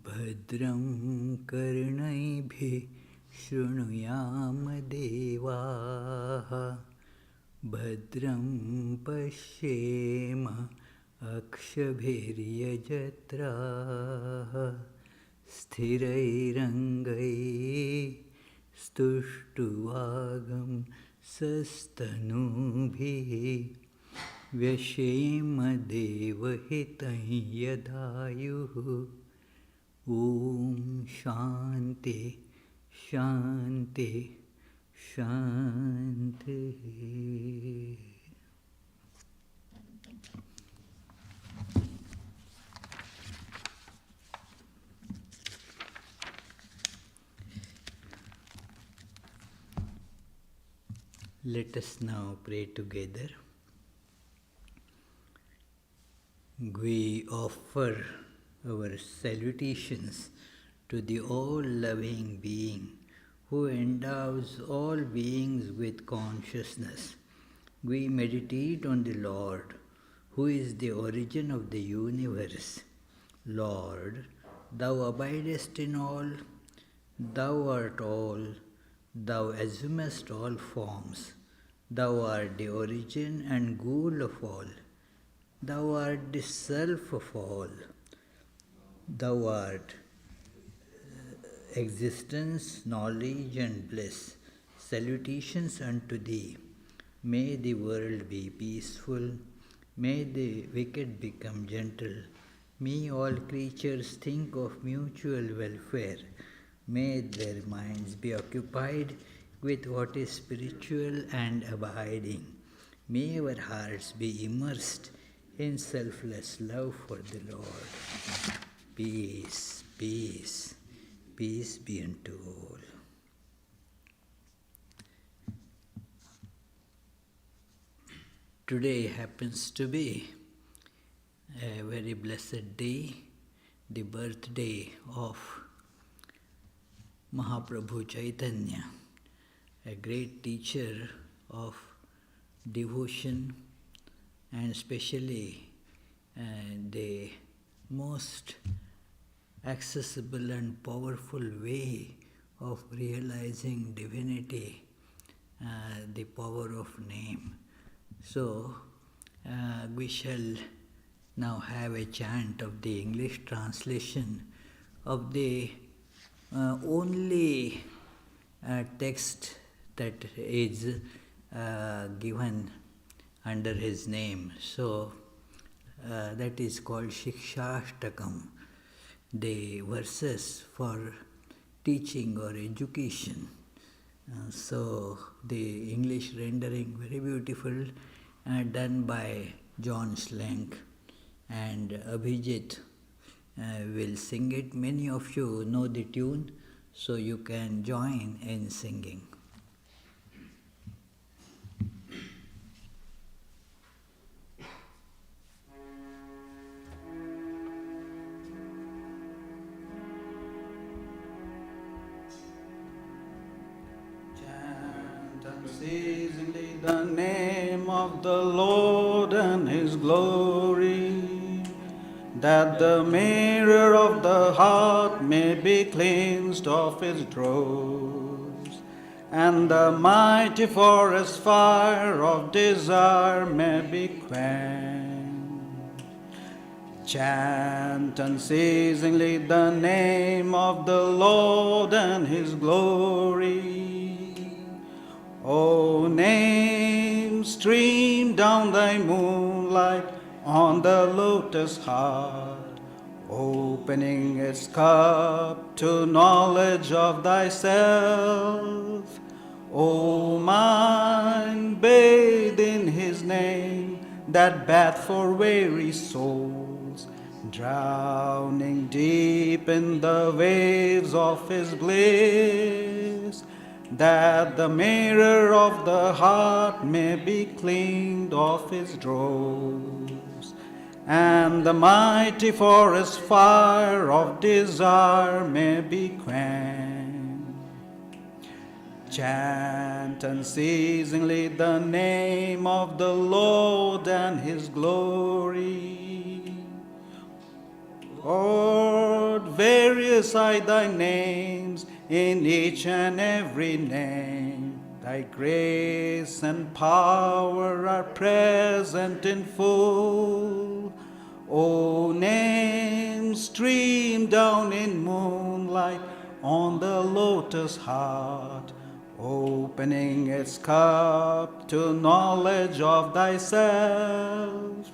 भद्रं कर्णैभिः शृणुयाम देवाः भद्रं पश्येम अक्षभिर्यजत्राः स्थिरैरङ्गैस्तुष्टुवागं सस्तनूभिः व्यशेम देवहितं यदायुः ॐ शान्ति शान्ति शान्तिः. Let us now pray together. We offer our salutations to the all-loving being who endows all beings with consciousness. We meditate on the Lord, who is the origin of the universe. Lord, thou abidest in all, thou art all, thou assumest all forms, thou art the origin and goal of all. Thou art the self of all. Thou art existence, knowledge and bliss. Salutations unto thee. May the world be peaceful. May the wicked become gentle. May all creatures think of mutual welfare. May their minds be occupied with what is spiritual and abiding. May our hearts be immersed in selfless love for the Lord. Peace, peace, peace be unto all. Today happens to be a very blessed day, the birthday of Mahaprabhu Chaitanya, a great teacher of devotion, and especially the most accessible and powerful way of realizing divinity, the power of name. So we shall now have a chant of the English translation of the only text that is given under his name. So that is called Shikshashtakam, the verses for teaching or education. So the English rendering, very beautiful, done by John Slank, and Abhijit will sing it. Many of you know the tune, so you can join in singing. Unceasingly the name of the Lord and His glory, that the mirror of the heart may be cleansed of its dross, and the mighty forest fire of desire may be quenched. Chant unceasingly the name of the Lord and His glory. O name, stream down thy moonlight on the lotus heart, opening its cup to knowledge of thyself. O mind, bathe in his name, that bath for weary souls, drowning deep in the waves of his bliss, that the mirror of the heart may be cleaned of its dross, and the mighty forest fire of desire may be quenched. Chant unceasingly the name of the Lord and His glory. Lord, various are thy names, in each and every name. Thy grace and power are present in full. O name, stream down in moonlight on the lotus heart, opening its cup to knowledge of thyself,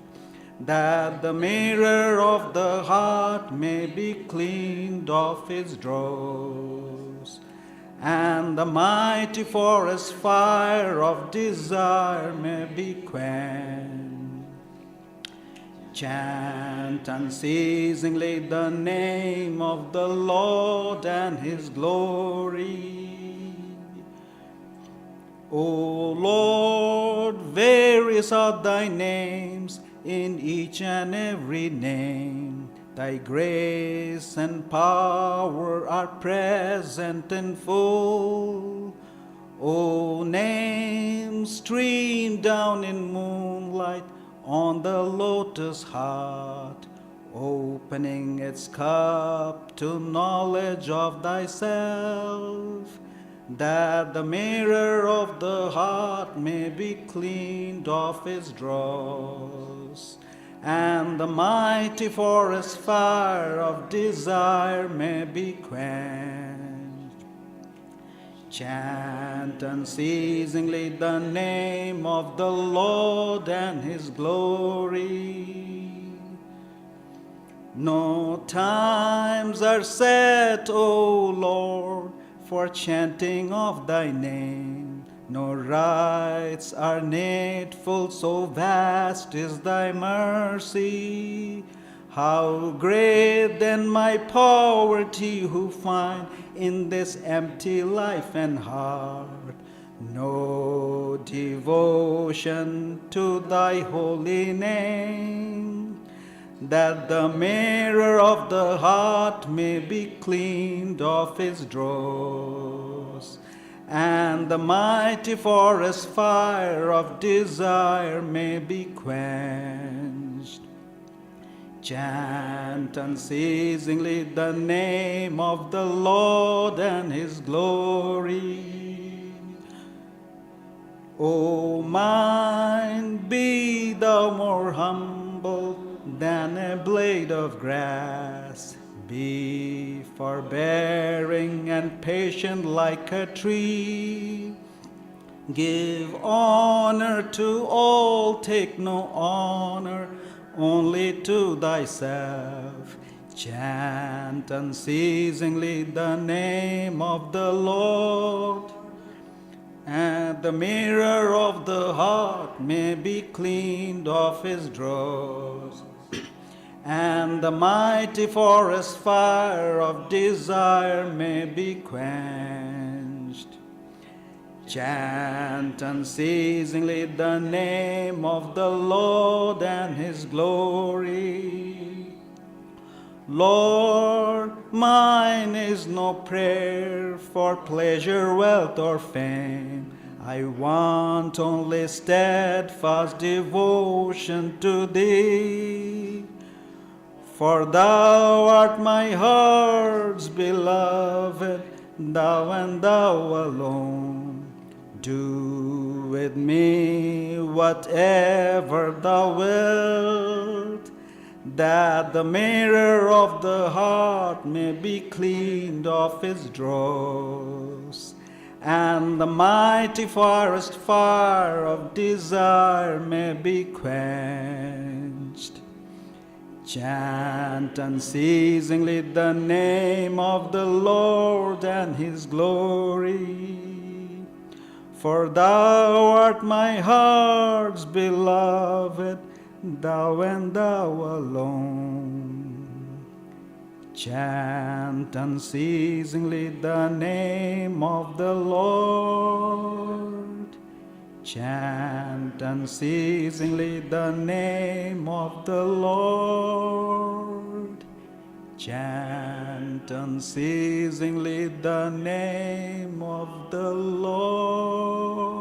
that the mirror of the heart may be cleaned of its dross, and the mighty forest fire of desire may be quenched. Chant unceasingly the name of the Lord and his glory. O Lord, various are thy names, in each and every name. Thy grace and power are present in full. O name, stream down in moonlight on the lotus heart, opening its cup to knowledge of thyself, that the mirror of the heart may be cleaned of its dross, and the mighty forest fire of desire may be quenched. Chant unceasingly the name of the Lord and his glory. No times are set, O Lord, for chanting of thy name. No rites are needful, so vast is thy mercy. How great then my poverty, who find in this empty life and heart no devotion to thy holy name, that the mirror of the heart may be cleaned of its dross, and the mighty forest fire of desire may be quenched. Chant unceasingly the name of the Lord and his glory. O mind, be thou more humble than a blade of grass. Be forbearing and patient like a tree. Give honor to all, take no honor only to thyself. Chant unceasingly the name of the Lord, and the mirror of the heart may be cleaned of its dross, and the mighty forest fire of desire may be quenched. Chant unceasingly the name of the Lord and his glory. Lord, mine is no prayer for pleasure, wealth, or fame. I want only steadfast devotion to thee. For thou art my heart's beloved, thou and thou alone. Do with me whatever thou wilt, that the mirror of the heart may be cleaned of its dross, and the mighty forest fire of desire may be quenched. Chant unceasingly the name of the Lord and his glory. For thou art my heart's beloved, thou and thou alone. Chant unceasingly the name of the Lord. Chant unceasingly the name of the Lord. Chant unceasingly the name of the Lord.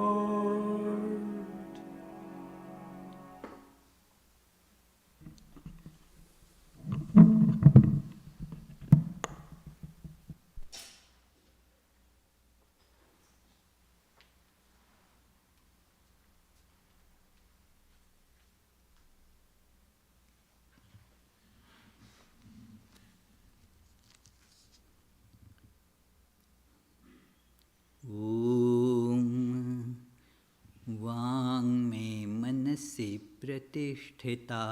प्रतिष्ठिता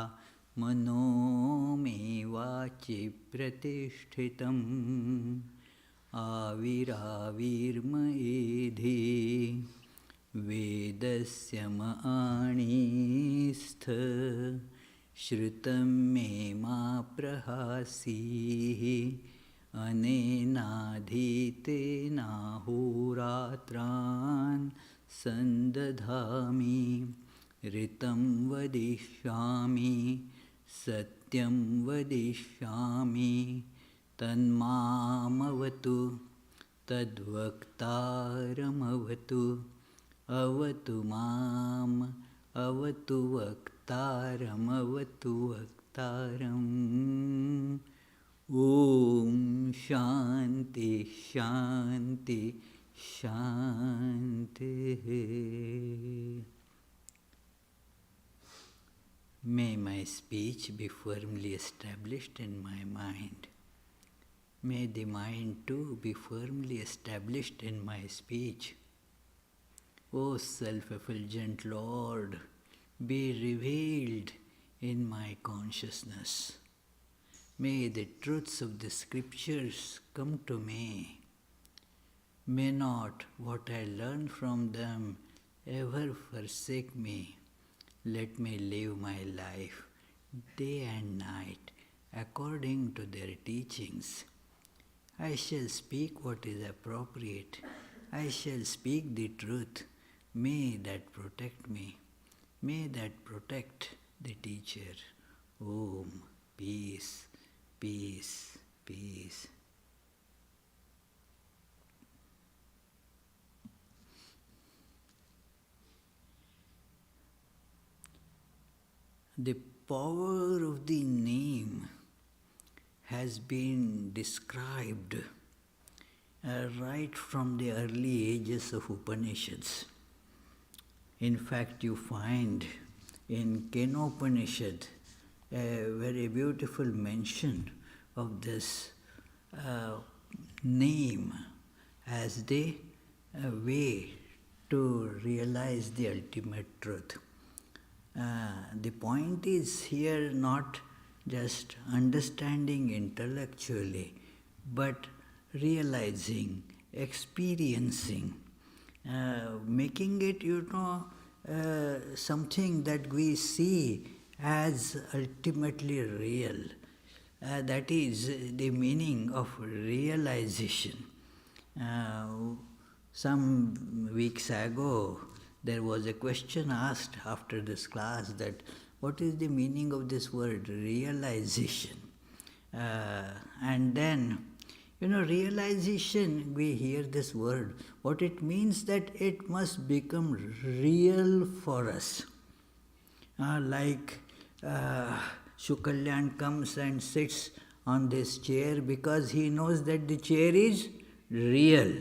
मनो मे वाचि प्रतिष्ठितम् आविराविर्मयेधि वेदस्य माणिस्थ श्रुतं मे मा प्रहासीः अनेनाधीतेनाहोरात्रान् सन्दधामि ऋतं वदिष्यामि सत्यं वदिष्यामि तन्मामवतु तद्वक्तारमवतु अवतु माम् अवतु वक्तारमवतु वक्तारम् ॐ शान्ति शान्ति शान्तिः. May my speech be firmly established in my mind. May the mind too be firmly established in my speech. O self-effulgent Lord, be revealed in my consciousness. May the truths of the scriptures come to me. May not what I learn from them ever forsake me. Let me live my life day and night according to their teachings. I shall speak what is appropriate. I shall speak the truth. May that protect me. May that protect the teacher. Om. Peace, peace, peace. The power of the name has been described right from the early ages of Upanishads. In fact, you find in Kenopanishad a very beautiful mention of this name as the way to realize the ultimate truth. The point is here not just understanding intellectually, but realizing, experiencing, making it, something that we see as ultimately real. That is the meaning of realization. Some weeks ago, there was a question asked after this class that what is the meaning of this word realization? And then, realization, we hear this word. What it means that it must become real for us. Like Shukalyan comes and sits on this chair because he knows that the chair is real.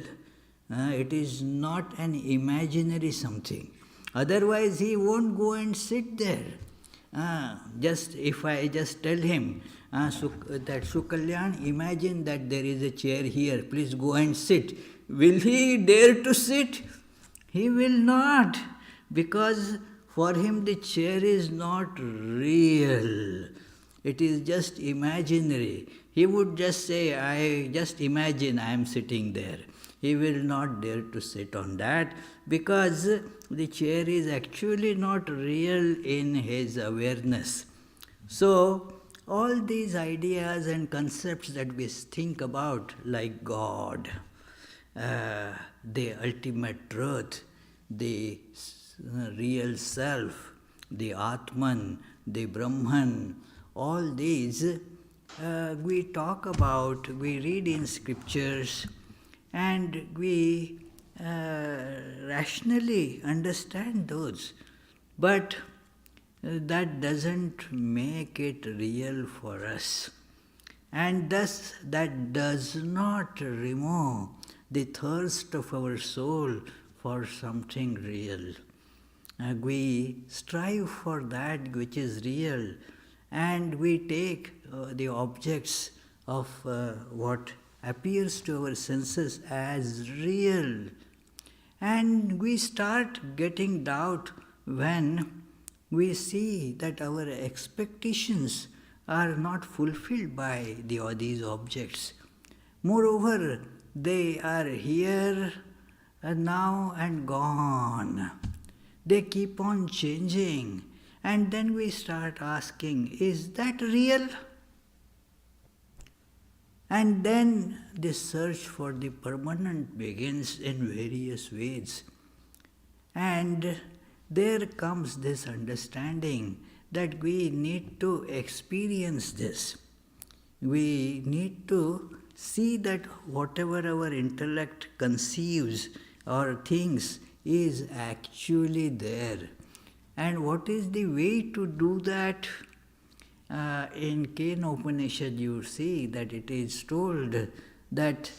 It is not an imaginary something. Otherwise, he won't go and sit there. If I just tell him that Shukalyan, imagine that there is a chair here, please go and sit. Will he dare to sit? He will not, because for him the chair is not real. It is just imaginary. He would just say, I just imagine I am sitting there. He will not dare to sit on that because the chair is actually not real in his awareness. So, all these ideas and concepts that we think about, like God, the ultimate truth, the real self, the Atman, the Brahman, all these we talk about, we read in scriptures, and we rationally understand those. But that doesn't make it real for us. And thus, that does not remove the thirst of our soul for something real. We strive for that which is real, and we take the objects of what appears to our senses as real. And we start getting doubt when we see that our expectations are not fulfilled by these objects. Moreover, they are here now and gone. They keep on changing. And then we start asking, is that real? And then the search for the permanent begins in various ways. And there comes this understanding that we need to experience this. We need to see that whatever our intellect conceives or thinks is actually there. And what is the way to do that? In Kena Upanishad you see that it is told that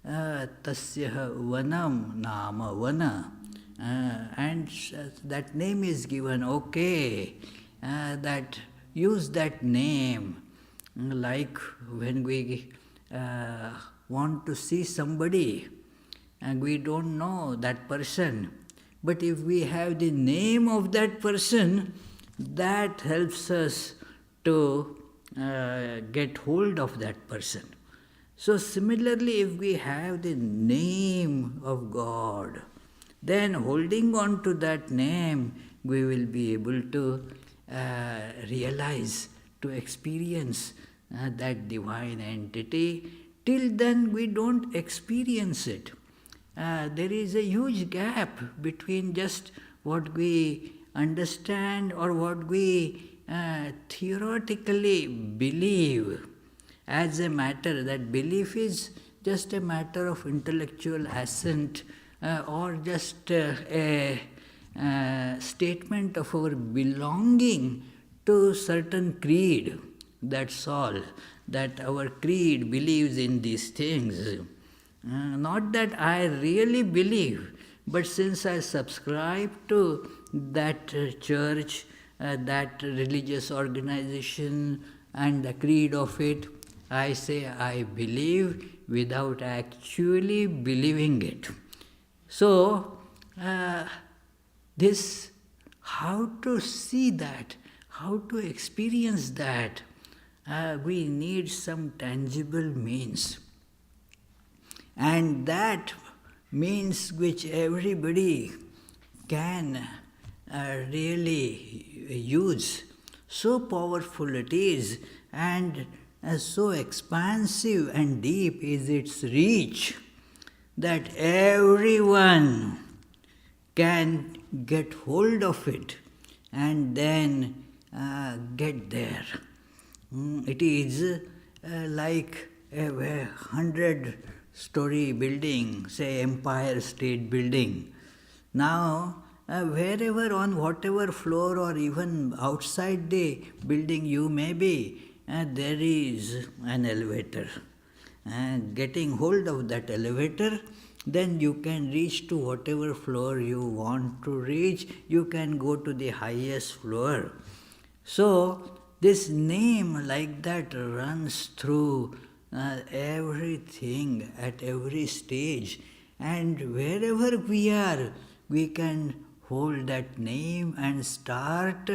tasya vanam nama vana, and that name is given, okay, that use that name, like when we want to see somebody and we don't know that person, but if we have the name of that person, that helps us to get hold of that person. So similarly, if we have the name of God, then holding on to that name, we will be able to realize, to experience that divine entity. Till then, we don't experience it. There is a huge gap between just what we understand or what we theoretically believe as a matter. That belief is just a matter of intellectual assent or just a statement of our belonging to certain creed. That's all. That our creed believes in these things. Not that I really believe, but since I subscribe to that church, that religious organization and the creed of it, I say I believe without actually believing it. So, this, how to see that, how to experience that, we need some tangible means. And that means which everybody can really use. So powerful it is, and so expansive and deep is its reach, that everyone can get hold of it and then get there. It is like a 100-story building, say Empire State Building. Now, wherever, on whatever floor or even outside the building you may be, there is an elevator. Getting hold of that elevator, then you can reach to whatever floor you want to reach. You can go to the highest floor. So, this name like that runs through everything at every stage. And wherever we are, we can hold that name and start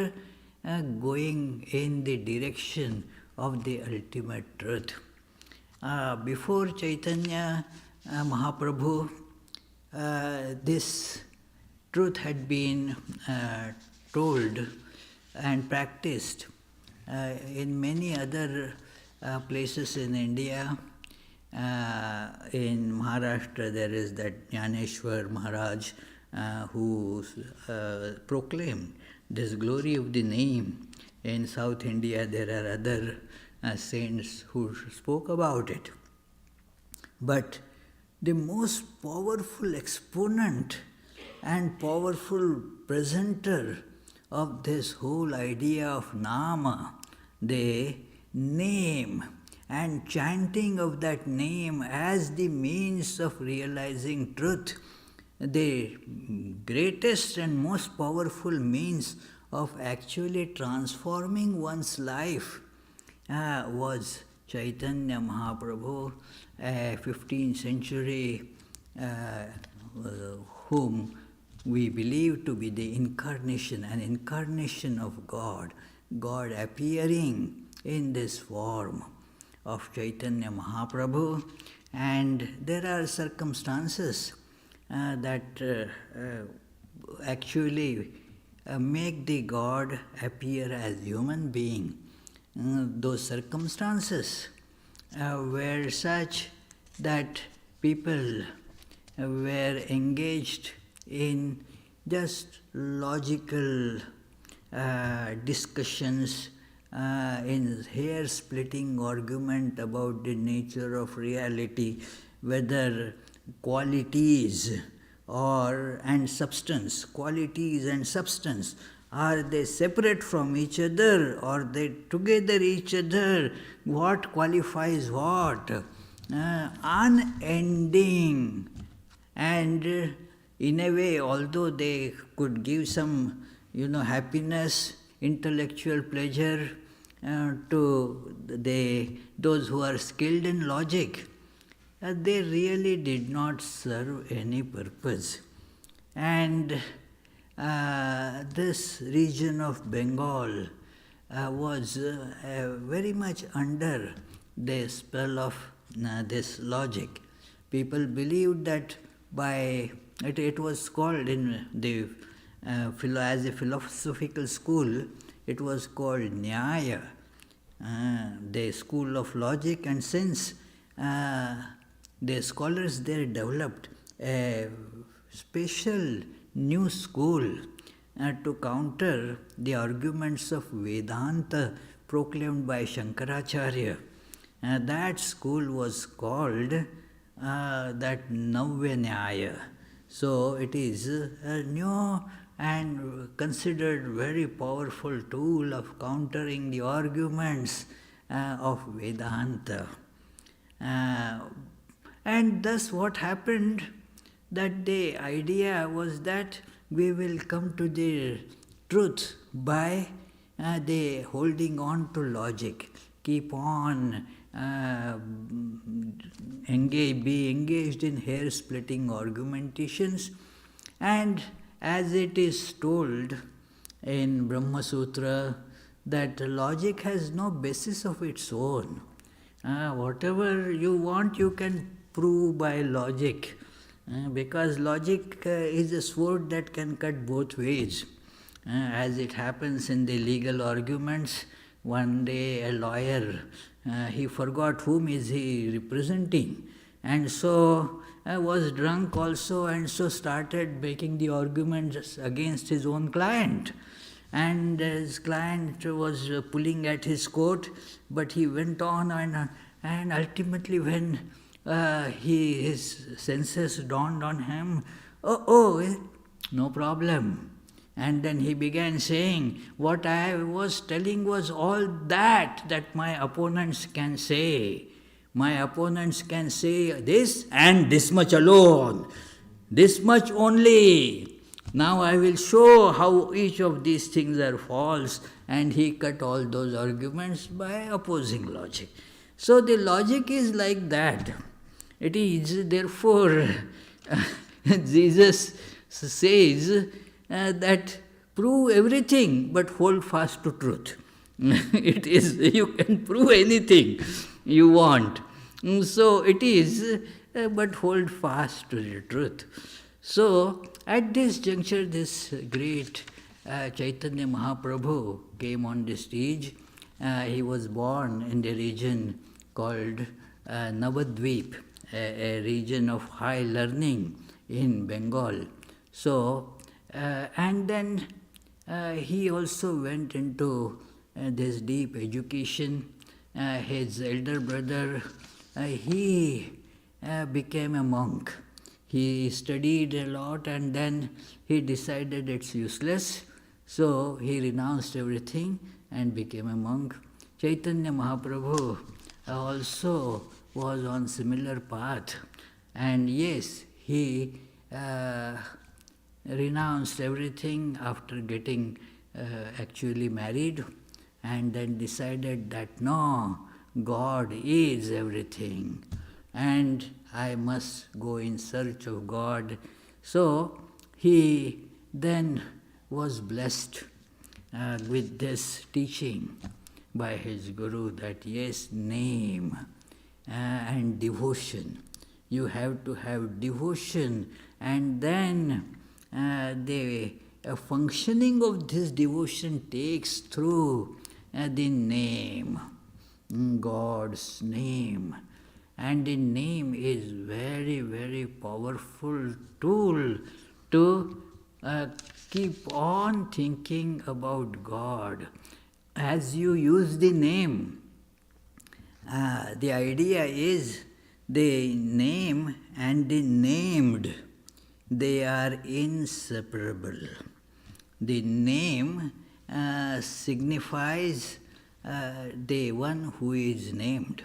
going in the direction of the ultimate truth. Before Chaitanya Mahaprabhu, this truth had been told and practiced in many other places in India. In Maharashtra, there is that Jnaneshwar Maharaj who proclaimed this glory of the name. In South India, there are other saints who spoke about it. But the most powerful exponent and powerful presenter of this whole idea of nama, the name and chanting of that name as the means of realizing truth, the greatest and most powerful means of actually transforming one's life was Chaitanya Mahaprabhu, a 15th century whom we believe to be the incarnation, an incarnation of God, God appearing in this form of Chaitanya Mahaprabhu, and there are circumstances that actually make the God appear as human being. Those circumstances were such that people were engaged in just logical discussions, in hair-splitting argument about the nature of reality, whether qualities and substance, qualities and substance, are they separate from each other or they together each other? What qualifies what? Unending. And in a way, although they could give some, happiness, intellectual pleasure to those who are skilled in logic, they really did not serve any purpose. And this region of Bengal was very much under the spell of this logic. People believed that it was called in the as a philosophical school, it was called Nyaya, the school of logic, and since the scholars there developed a special new school to counter the arguments of Vedanta proclaimed by Shankaracharya. That school was called that Navya Nyaya. So it is a new and considered very powerful tool of countering the arguments of Vedanta. And thus what happened, that the idea was that we will come to the truth by the holding on to logic, keep on be engaged in hair-splitting argumentations. And as it is told in Brahma Sutra, that logic has no basis of its own. Whatever you want, you can prove by logic, because logic is a sword that can cut both ways. As it happens in the legal arguments, one day a lawyer, he forgot whom is he representing, and so was drunk also, and so started making the arguments against his own client. And his client was pulling at his coat, but he went on, and ultimately when his senses dawned on him, no problem. And then he began saying, what I was telling was all that my opponents can say. My opponents can say this and this much alone, this much only. Now I will show how each of these things are false. And he cut all those arguments by opposing logic. So the logic is like that. It is, therefore, Jesus says that prove everything but hold fast to truth. It is, you can prove anything you want. So it is, but hold fast to the truth. So at this juncture, this great Chaitanya Mahaprabhu came on the stage. He was born in the region called Navadvip, a region of high learning in Bengal. So, and then he also went into this deep education. His elder brother, he became a monk. He studied a lot and then he decided it's useless. So he renounced everything and became a monk. Chaitanya Mahaprabhu also was on similar path. And yes, he renounced everything after getting actually married, and then decided that no, God is everything and I must go in search of God. So he then was blessed with this teaching by his guru that yes, name and devotion. You have to have devotion, and then the functioning of this devotion takes through the name, God's name. And the name is very, very powerful tool to keep on thinking about God. As you use the name, the idea is the name and the named, they are inseparable. The name signifies the one who is named.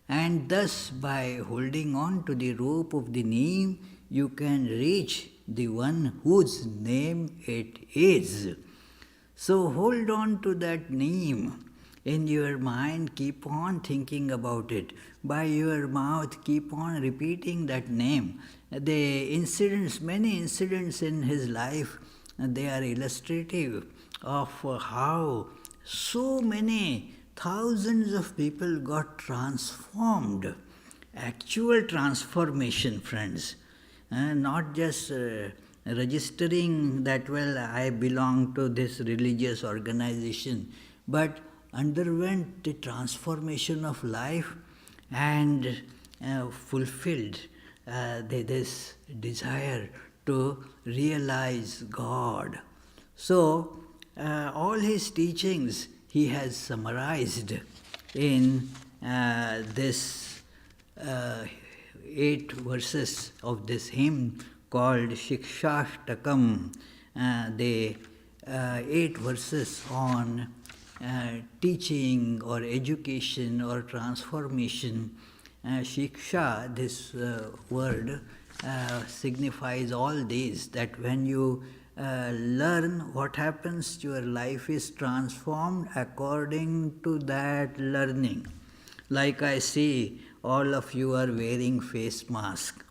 And thus, by holding on to the rope of the name, you can reach the one whose name it is. So hold on to that name. In your mind, keep on thinking about it. By your mouth, keep on repeating that name. The incidents, many incidents in his life, they are illustrative of how so many thousands of people got transformed. Actual transformation, friends. Not just registering that, well, I belong to this religious organization, but underwent the transformation of life and fulfilled this desire to realize God. So, all his teachings he has summarized in this 8 verses of this hymn called Shikshashtakam, the 8 verses on teaching or education or transformation. Shiksha, this word, signifies all these, that when you learn, what happens, your life is transformed according to that learning. Like I see, all of you are wearing face mask.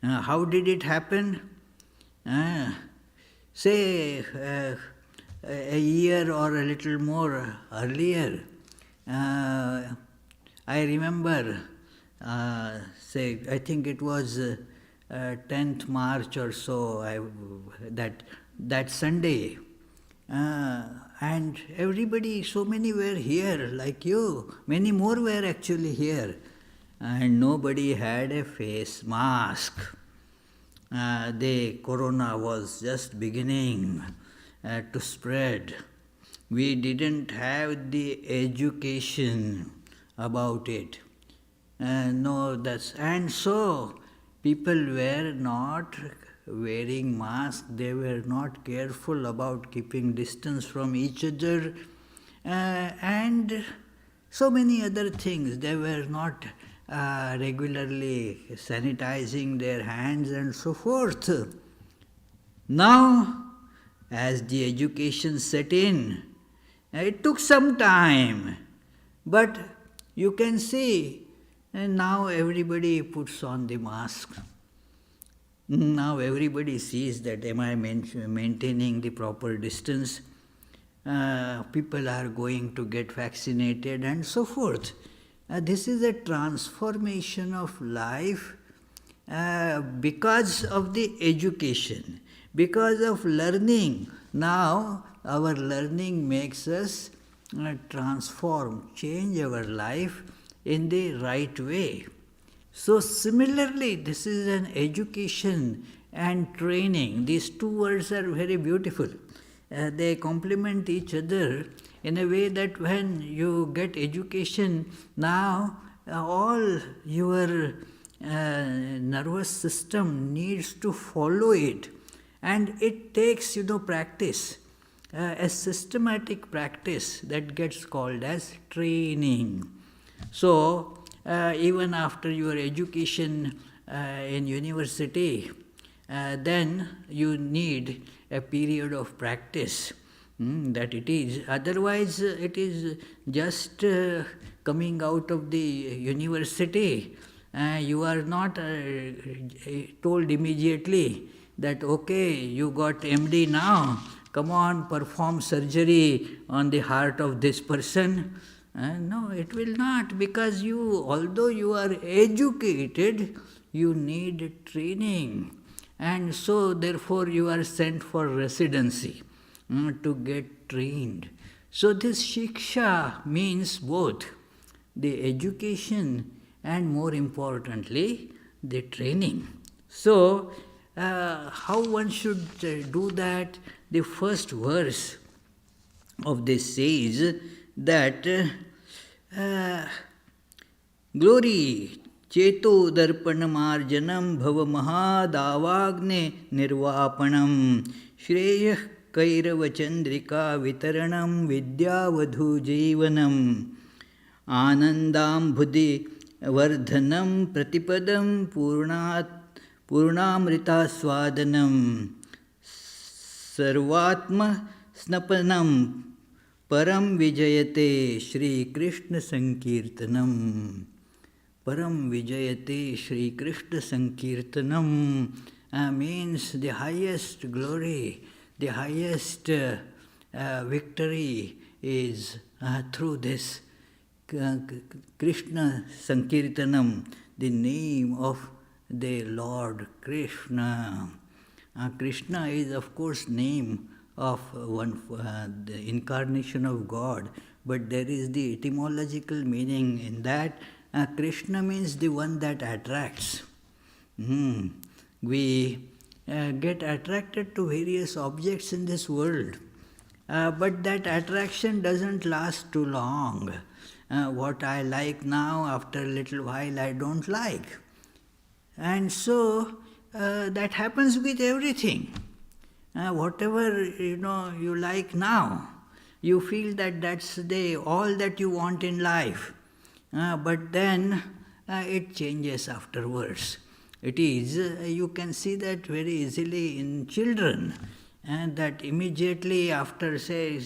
How did it happen? Say a year or a little more earlier, I remember, I think it was 10th March or so, that Sunday, and everybody, so many were here like you, many more were actually here, and nobody had a face mask. The corona was just beginning to spread. We didn't have the education about it. And so people were not wearing masks, they were not careful about keeping distance from each other, and so many other things. They were not regularly sanitizing their hands and so forth. Now, as the education set in, it took some time, but you can see, and now everybody puts on the mask. Now everybody sees that am I maintaining the proper distance, people are going to get vaccinated and so forth. This is a transformation of life because of the education, because of learning. Now our learning makes us transform, change our life in the right way. So similarly, this is an education and training. These two words are very beautiful. They complement each other in a way that when you get education, now all your nervous system needs to follow it. And it takes, practice, a systematic practice that gets called as training. So, even after your education in university, then you need a period of practice. That it is. Otherwise, it is just coming out of the university. You are not told immediately that, okay, you got MD now, come on, perform surgery on the heart of this person. No, it will not, because although you are educated, you need training. And so, therefore, you are sent for residency to get trained. So, this Shiksha means both the education and, more importantly, the training. So, how one should do that? The first verse of this says that glory cheto darpanamarjanam bhava mahadavagne nirvapanam shreyah kairava chandrika vitaranam vidyavadhu jivanam आनंदांबुधि वर्धनम प्रतिपदम पूर्णामृता स्वादनम सर्वात्म स्नपनम परम विजयते श्री कृष्ण संकीर्तनम परम विजयते Shri Krishna संकीर्तनम means the highest glory, the highest victory is through this Krishna Sankirtanam, the name of the Lord Krishna. Krishna is, of course, name of the incarnation of God, but there is the etymological meaning in that. Krishna means the one that attracts. We get attracted to various objects in this world, but that attraction doesn't last too long. What I like now, after a little while I don't like. And so that happens with everything. Whatever you like now, you feel that that's all that you want in life. But then it changes afterwards. It is, you can see that very easily in children, and that immediately after, say,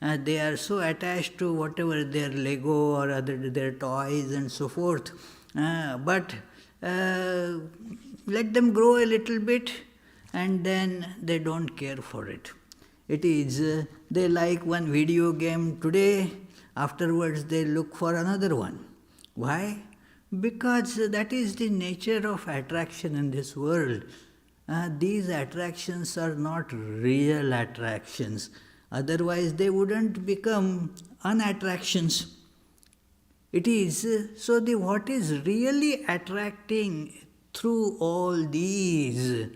they are so attached to whatever their Lego or their toys and so forth. But let them grow a little bit, and then they don't care for it. It is, they like one video game today, afterwards they look for another one. Why? Because that is the nature of attraction in this world. These attractions are not real attractions. Otherwise, they wouldn't become unattractions. It is, so what is really attracting through all these,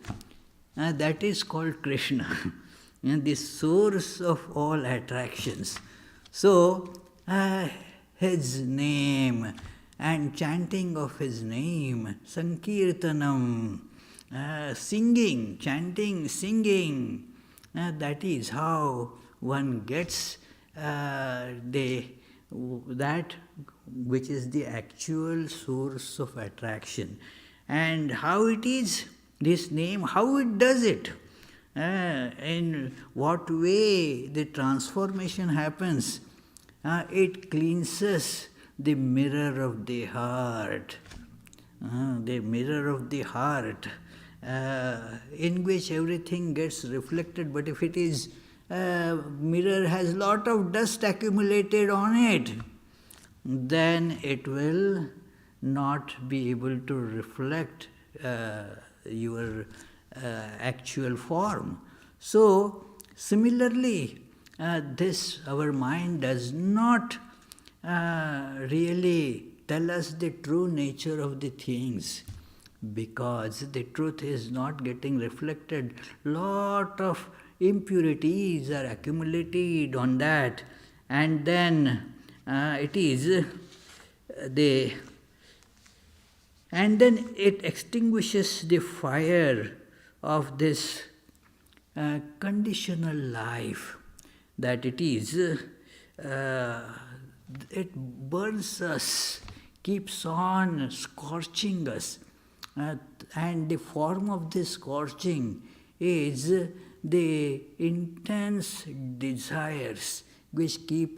that is called Krishna, the source of all attractions. So, his name and chanting of his name, Sankirtanam, singing, chanting, singing, that is how one gets that which is the actual source of attraction. And how it is, this name, how it does it, in what way the transformation happens. It cleanses the mirror of the heart, the mirror of the heart, in which everything gets reflected. But if it is mirror has lot of dust accumulated on it, then it will not be able to reflect your actual form. So, similarly, our mind does not really tell us the true nature of the things, because the truth is not getting reflected. Lot of impurities are accumulated on that, and then it extinguishes the fire of this conditional life, that it burns us, keeps on scorching us. And the form of this scorching is the intense desires which keep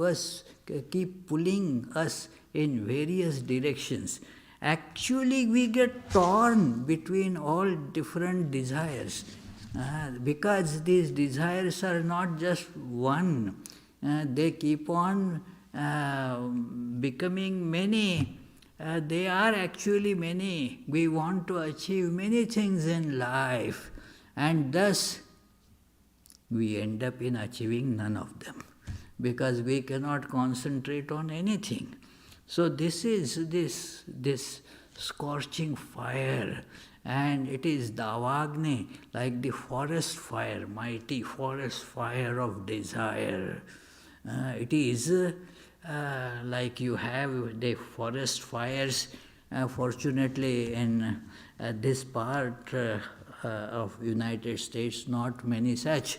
pulling us in various directions. Actually, we get torn between all different desires. Because these desires are not just one, they keep on becoming many. They are actually many. We want to achieve many things in life, and thus we end up in achieving none of them because we cannot concentrate on anything. So this is this scorching fire, and it is Davagni, like the forest fire, mighty forest fire of desire. It is like you have the forest fires. Fortunately, in this part of United States, not many such.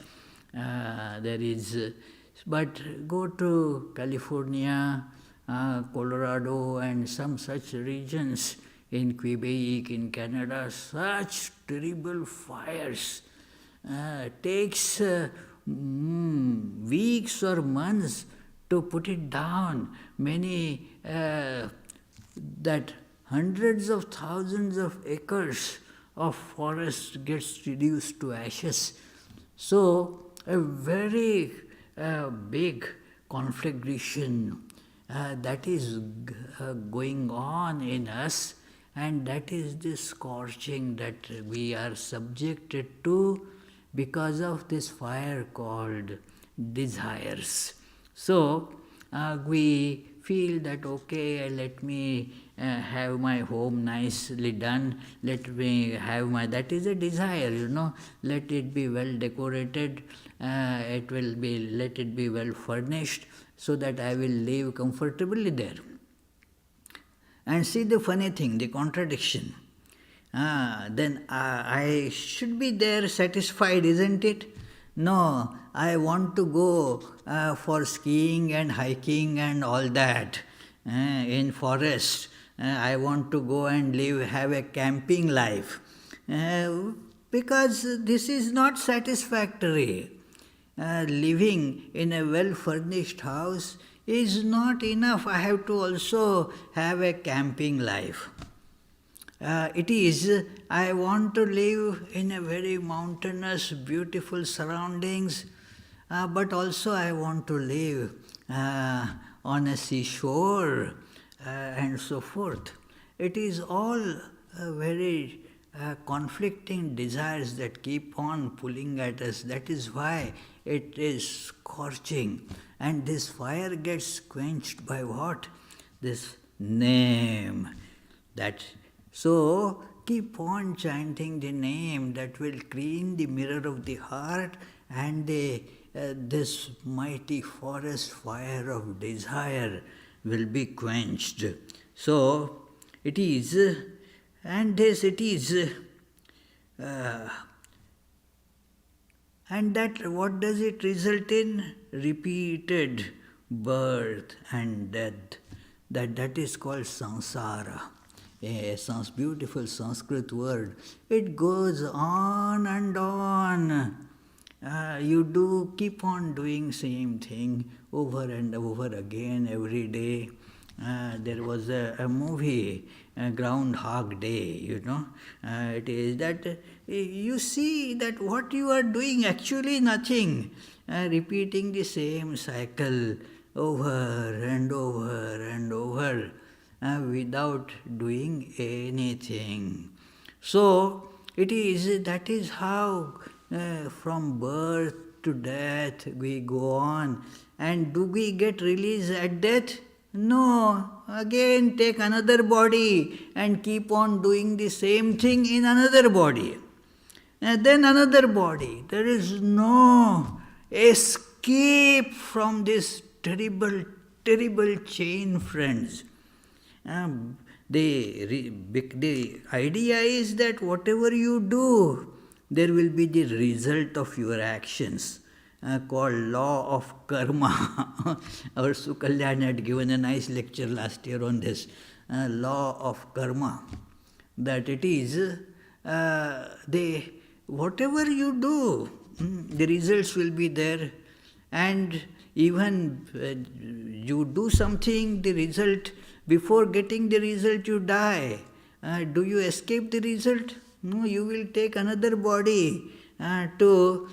There is, but go to California, Colorado, and some such regions in Quebec, in Canada, such terrible fires. Takes weeks or months to put it down. Many that hundreds of thousands of acres of forest gets reduced to ashes. So a very big conflagration that is going on in us, and that is the scorching that we are subjected to because of this fire called desires. So we feel that, okay, let me have my home nicely done, let me have my, that is a desire, let it be well decorated, let it be well furnished, so that I will live comfortably there. And see the funny thing, the contradiction. Then I should be there satisfied, isn't it? No, I want to go for skiing and hiking and all that in forest. I want to go and have a camping life. Because this is not satisfactory. Living in a well-furnished house is not enough. I have to also have a camping life. It is, I want to live in a very mountainous, beautiful surroundings, but also I want to live on a seashore and so forth. It is all very conflicting desires that keep on pulling at us. That is why it is scorching. And this fire gets quenched by what? This name. So keep on chanting the name that will clean the mirror of the heart, and this mighty forest fire of desire will be quenched. So it is, and this it is, and that what does it result in? Repeated birth and death. That is called samsara. A beautiful Sanskrit word. It goes on and on. You do keep on doing same thing over and over again every day. There was a movie, Groundhog Day, it is that you see that what you are doing actually nothing, repeating the same cycle over and over and over without doing anything. So it is, that is how from birth to death we go on. And do we get released at death? No, again take another body and keep on doing the same thing in another body. And then another body. There is no escape from this terrible, terrible chain, friends. The idea is that whatever you do, there will be the result of your actions. Called law of karma. Our Sukalyan had given a nice lecture last year on this law of karma. That it is whatever you do, the results will be there. And even you do something, the result, before getting the result you die. Do you escape the result? No, you will take another body to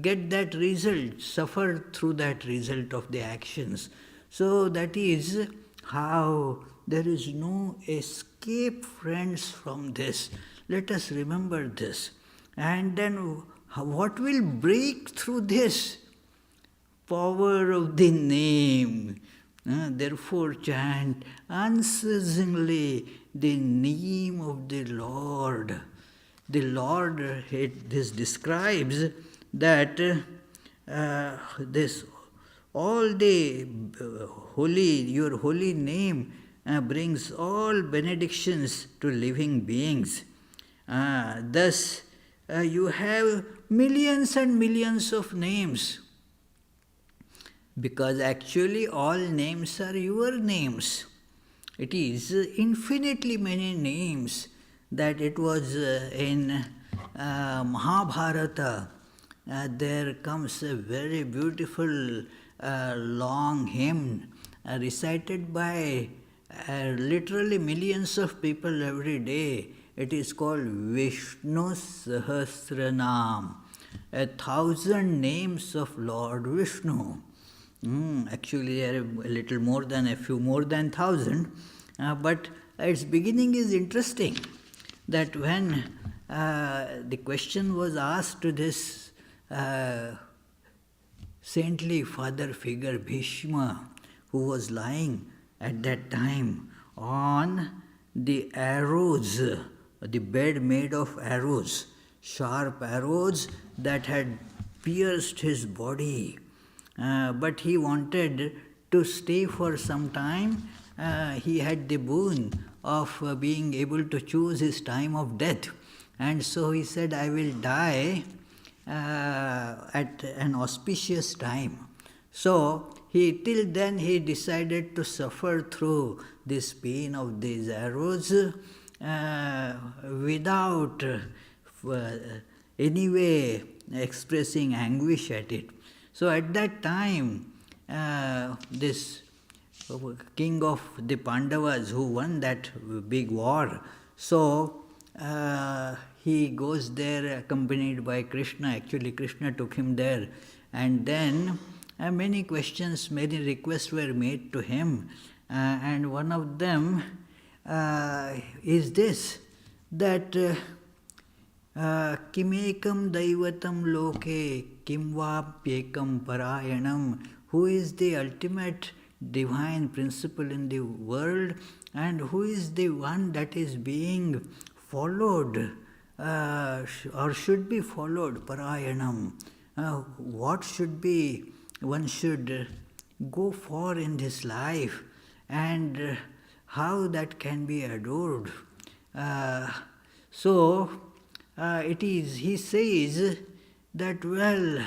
get that result, suffer through that result of the actions. So that is how there is no escape, friends, from this. Let us remember this. And then what will break through this? Power of the name. Therefore chant unceasingly the name of the Lord. The Lord, this describes that this all the your holy name brings all benedictions to living beings. Thus, you have millions and millions of names, because actually all names are your names. It is infinitely many names that it was in Mahabharata. There comes a very beautiful long hymn recited by literally millions of people every day. It is called Vishnu Sahasranam, 1,000 names of Lord Vishnu. Actually, there are a little more than a few more than 1,000, but its beginning is interesting. That when the question was asked to this saintly father figure Bhishma, who was lying at that time on the arrows, the bed made of arrows, sharp arrows that had pierced his body. But he wanted to stay for some time. He had the boon of being able to choose his time of death. And so he said, I will die at an auspicious time. So till then he decided to suffer through this pain of these arrows without any way expressing anguish at it. So at that time, this king of the Pandavas who won that big war, so he goes there accompanied by Krishna. Actually, Krishna took him there. And then many questions, many requests were made to him. And one of them is this, that Kimekam Daivatam Loke Kim Vapyekam Parayanam, who is the ultimate divine principle in the world, and who is the one that is being followed or should be followed, Parayanam. What should be, one should go for in this life, and how that can be adored. So he says that, well,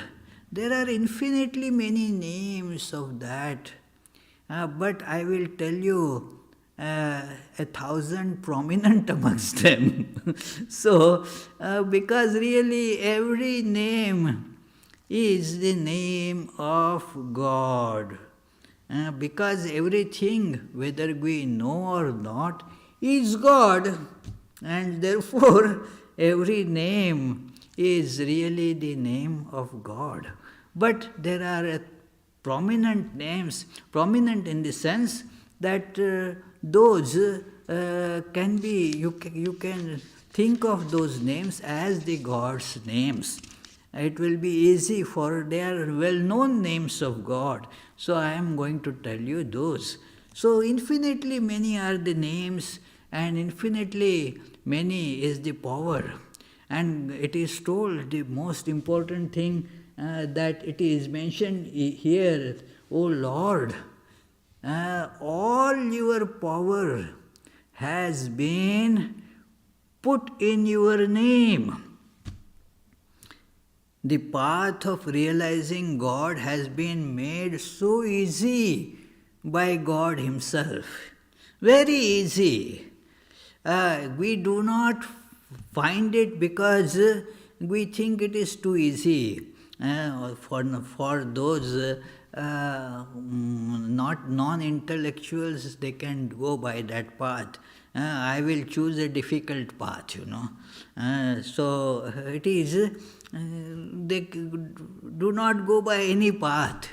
there are infinitely many names of that, but I will tell you 1,000 prominent amongst them. So, because really every name is the name of God. Because everything, whether we know or not, is God, and therefore every name is really the name of God. But there are prominent names, prominent in the sense that those can be, you can think of those names as the God's names. It will be easy, for they are well-known names of God. So I am going to tell you those. So infinitely many are the names, and infinitely many is the power. And it is told, the most important thing that it is mentioned here, O Lord, all your power has been put in your name. The path of realizing God has been made so easy by God Himself. Very easy. We do not find it because we think it is too easy. For those not non-intellectuals, they can go by that path. I will choose a difficult path, So it is, they do not go by any path.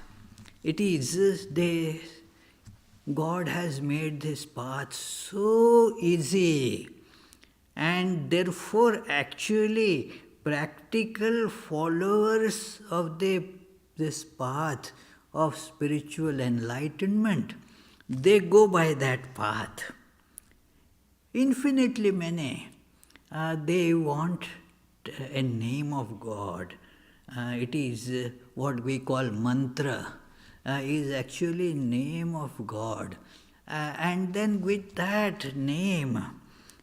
It is, God has made this path so easy, and therefore actually practical followers of this path of spiritual enlightenment, they go by that path. Infinitely many, they want a name of God. It is what we call mantra, is actually name of God. And then with that name,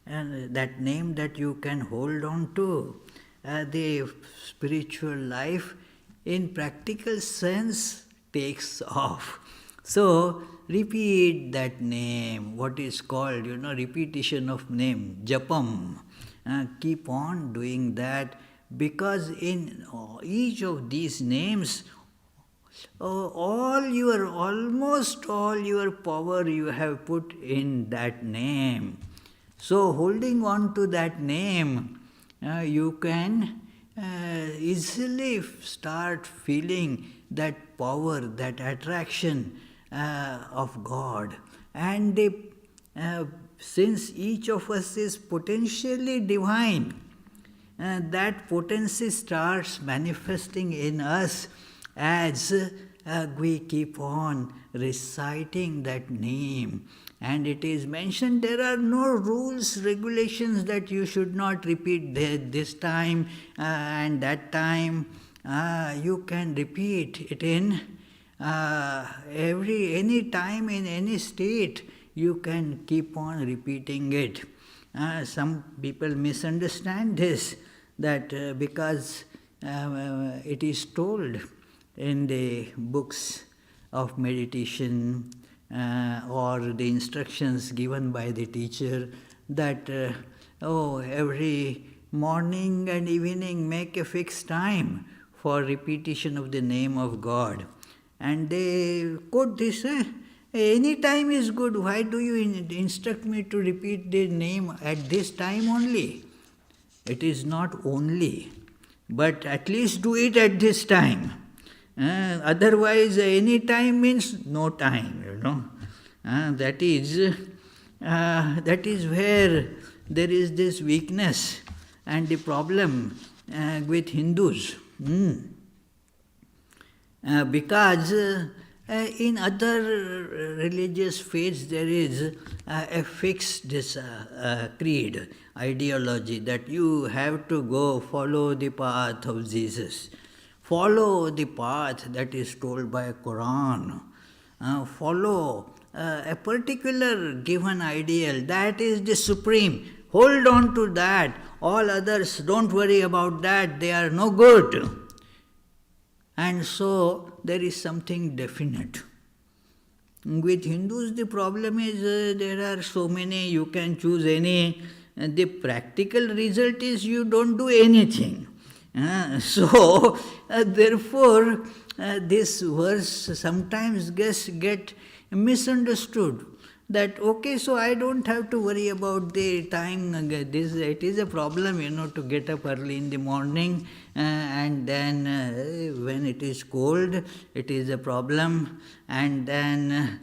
and that name that you can hold on to, the spiritual life in practical sense takes off. So repeat that name, what is called, repetition of name, japam. Keep on doing that, because in each of these names, almost all your power you have put in that name. So holding on to that name, you can easily start feeling that power, that attraction of God. And since each of us is potentially divine, that potency starts manifesting in us as we keep on reciting that name. And it is mentioned there are no rules, regulations that you should not repeat this time and that time. You can repeat it in any time, in any state. You can keep on repeating it. Some people misunderstand this, that because it is told in the books of meditation or the instructions given by the teacher that, every morning and evening make a fixed time for repetition of the name of God. And they quote this, any time is good, why do you instruct me to repeat the name at this time only? It is not only, but at least do it at this time. Otherwise, any time means no time, that is where there is this weakness and the problem with Hindus. Because in other religious faiths there is a fixed creed, ideology, that you have to go follow the path of Jesus. Follow the path that is told by Quran. Follow a particular given ideal. That is the supreme. Hold on to that. All others, don't worry about that. They are no good. And so there is something definite. With Hindus, the problem is there are so many, you can choose any. The practical result is you don't do anything. Therefore, this verse sometimes get misunderstood. That, okay, so I don't have to worry about the time. It is a problem, to get up early in the morning, and then when it is cold, it is a problem, and then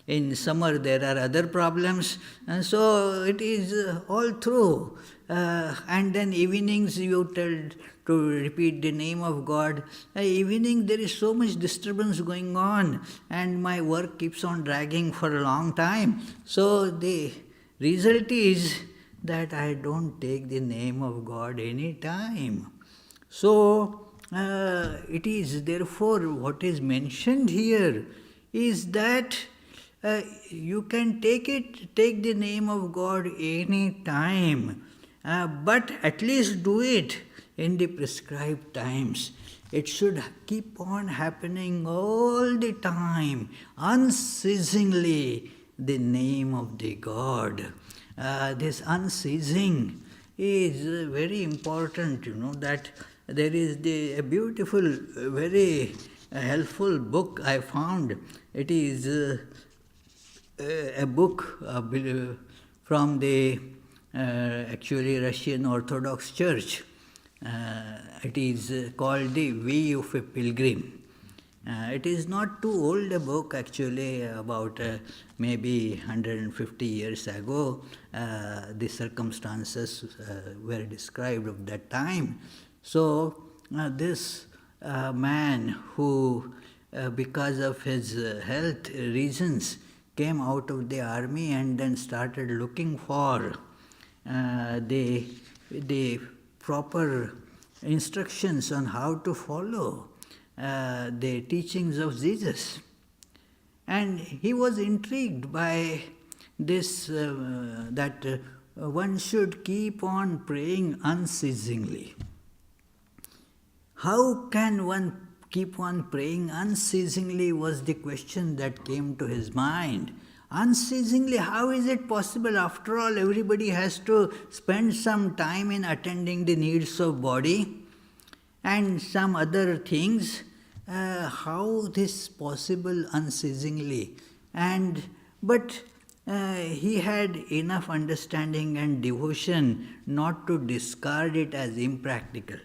in summer there are other problems, so it is all through. And then evenings you tell to repeat the name of God. Evening there is so much disturbance going on, and my work keeps on dragging for a long time. So the result is that I don't take the name of God any time. So it is therefore what is mentioned here is that you can take the name of God any time, but at least do it in the prescribed times. It should keep on happening all the time, unceasingly, the name of the God. This unceasing is very important, that there is a beautiful, very helpful book I found. It is a book from the actually Russian Orthodox Church. It is called The Way of a Pilgrim. It is not too old a book, actually, about maybe 150 years ago. The circumstances were described of that time. So this man who, because of his health reasons, came out of the army and then started looking for the proper instructions on how to follow the teachings of Jesus. And he was intrigued by this, that one should keep on praying unceasingly. How can one keep on praying unceasingly was the question that came to his mind. Unceasingly, how is it possible? After all, everybody has to spend some time in attending the needs of body and some other things. How this possible unceasingly? But he had enough understanding and devotion not to discard it as impractical.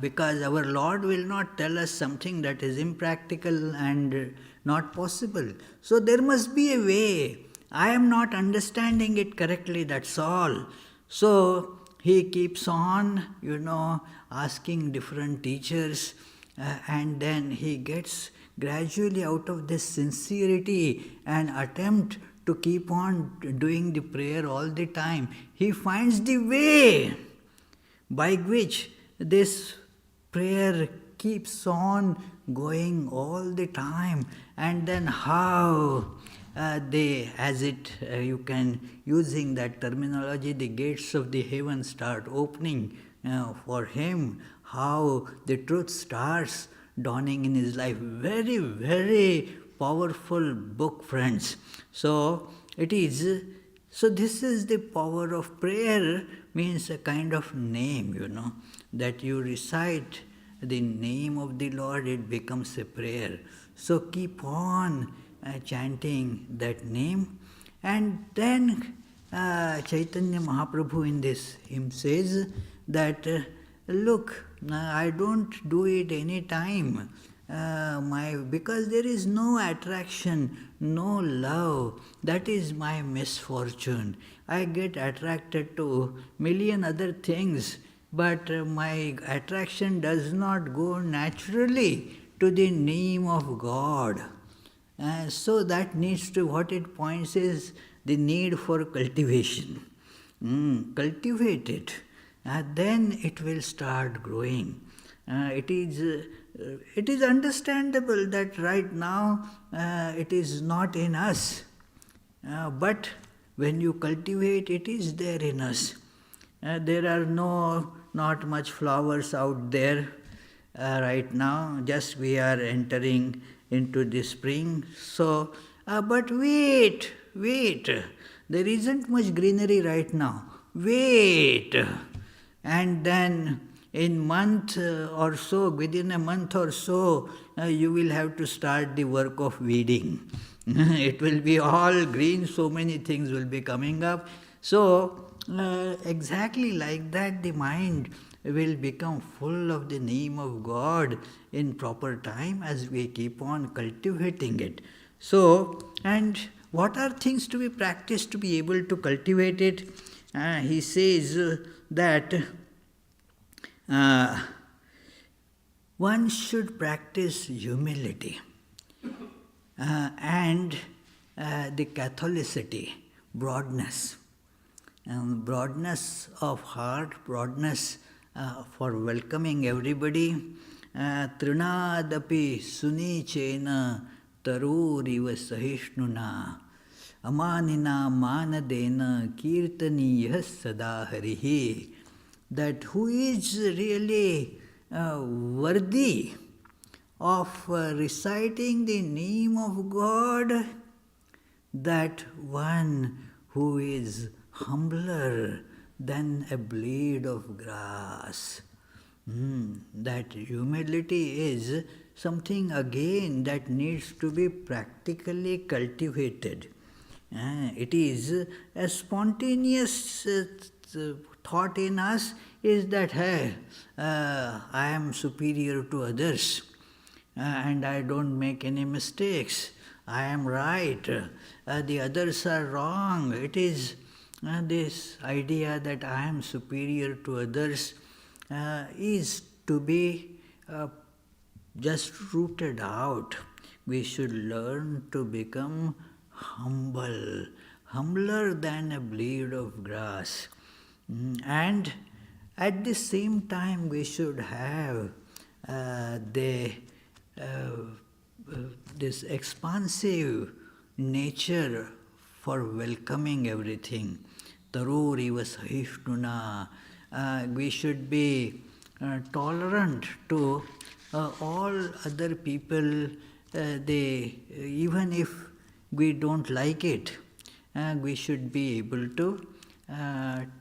Because our Lord will not tell us something that is impractical and not possible. So there must be a way. I am not understanding it correctly, that's all. So he keeps on, asking different teachers, and then he gets gradually out of this sincerity and attempt to keep on doing the prayer all the time. He finds the way by which this prayer keeps on going all the time, and then how you can, using that terminology, the gates of the heaven start opening for him, how the truth starts dawning in his life. Very, very powerful book, friends. So this is the power of prayer, means a kind of name, that you recite the name of the Lord, it becomes a prayer. So keep on chanting that name. And then Chaitanya Mahaprabhu in this hymn says that, look, I don't do it any time. Because there is no attraction, no love. That is my misfortune. I get attracted to million other things, but my attraction does not go naturally to the name of God. So that needs to, what it points is the need for cultivation. Cultivate it, then it will start growing. It is understandable that right now it is not in us, but when you cultivate, it is there in us. There are not much flowers out there right now, just we are entering into the spring. So, but wait, there isn't much greenery right now. Wait, and then in month or so, within a month or so, you will have to start the work of weeding. It will be all green, so many things will be coming up. So, exactly like that, the mind will become full of the name of God in proper time as we keep on cultivating it. So, and what are things to be practiced to be able to cultivate it? He says that one should practice humility and the Catholicity, broadness. Broadness of heart, broadness for welcoming everybody. Trinadapi sunichena taruriva sahishnuna amanina manadena kirtaniya sada harihi. That who is really worthy of reciting the name of God, that one who is humbler than a blade of grass. That humility is something again that needs to be practically cultivated. It is a spontaneous thought in us is that, hey, I am superior to others and I don't make any mistakes. I am right. The others are wrong. It is this idea that I am superior to others is to be just rooted out. We should learn to become humble, humbler than a blade of grass. And at the same time, we should have this expansive nature for welcoming everything. Taroriva sahishnuna. We should be tolerant to all other people. Even if we don't like it, we should be able to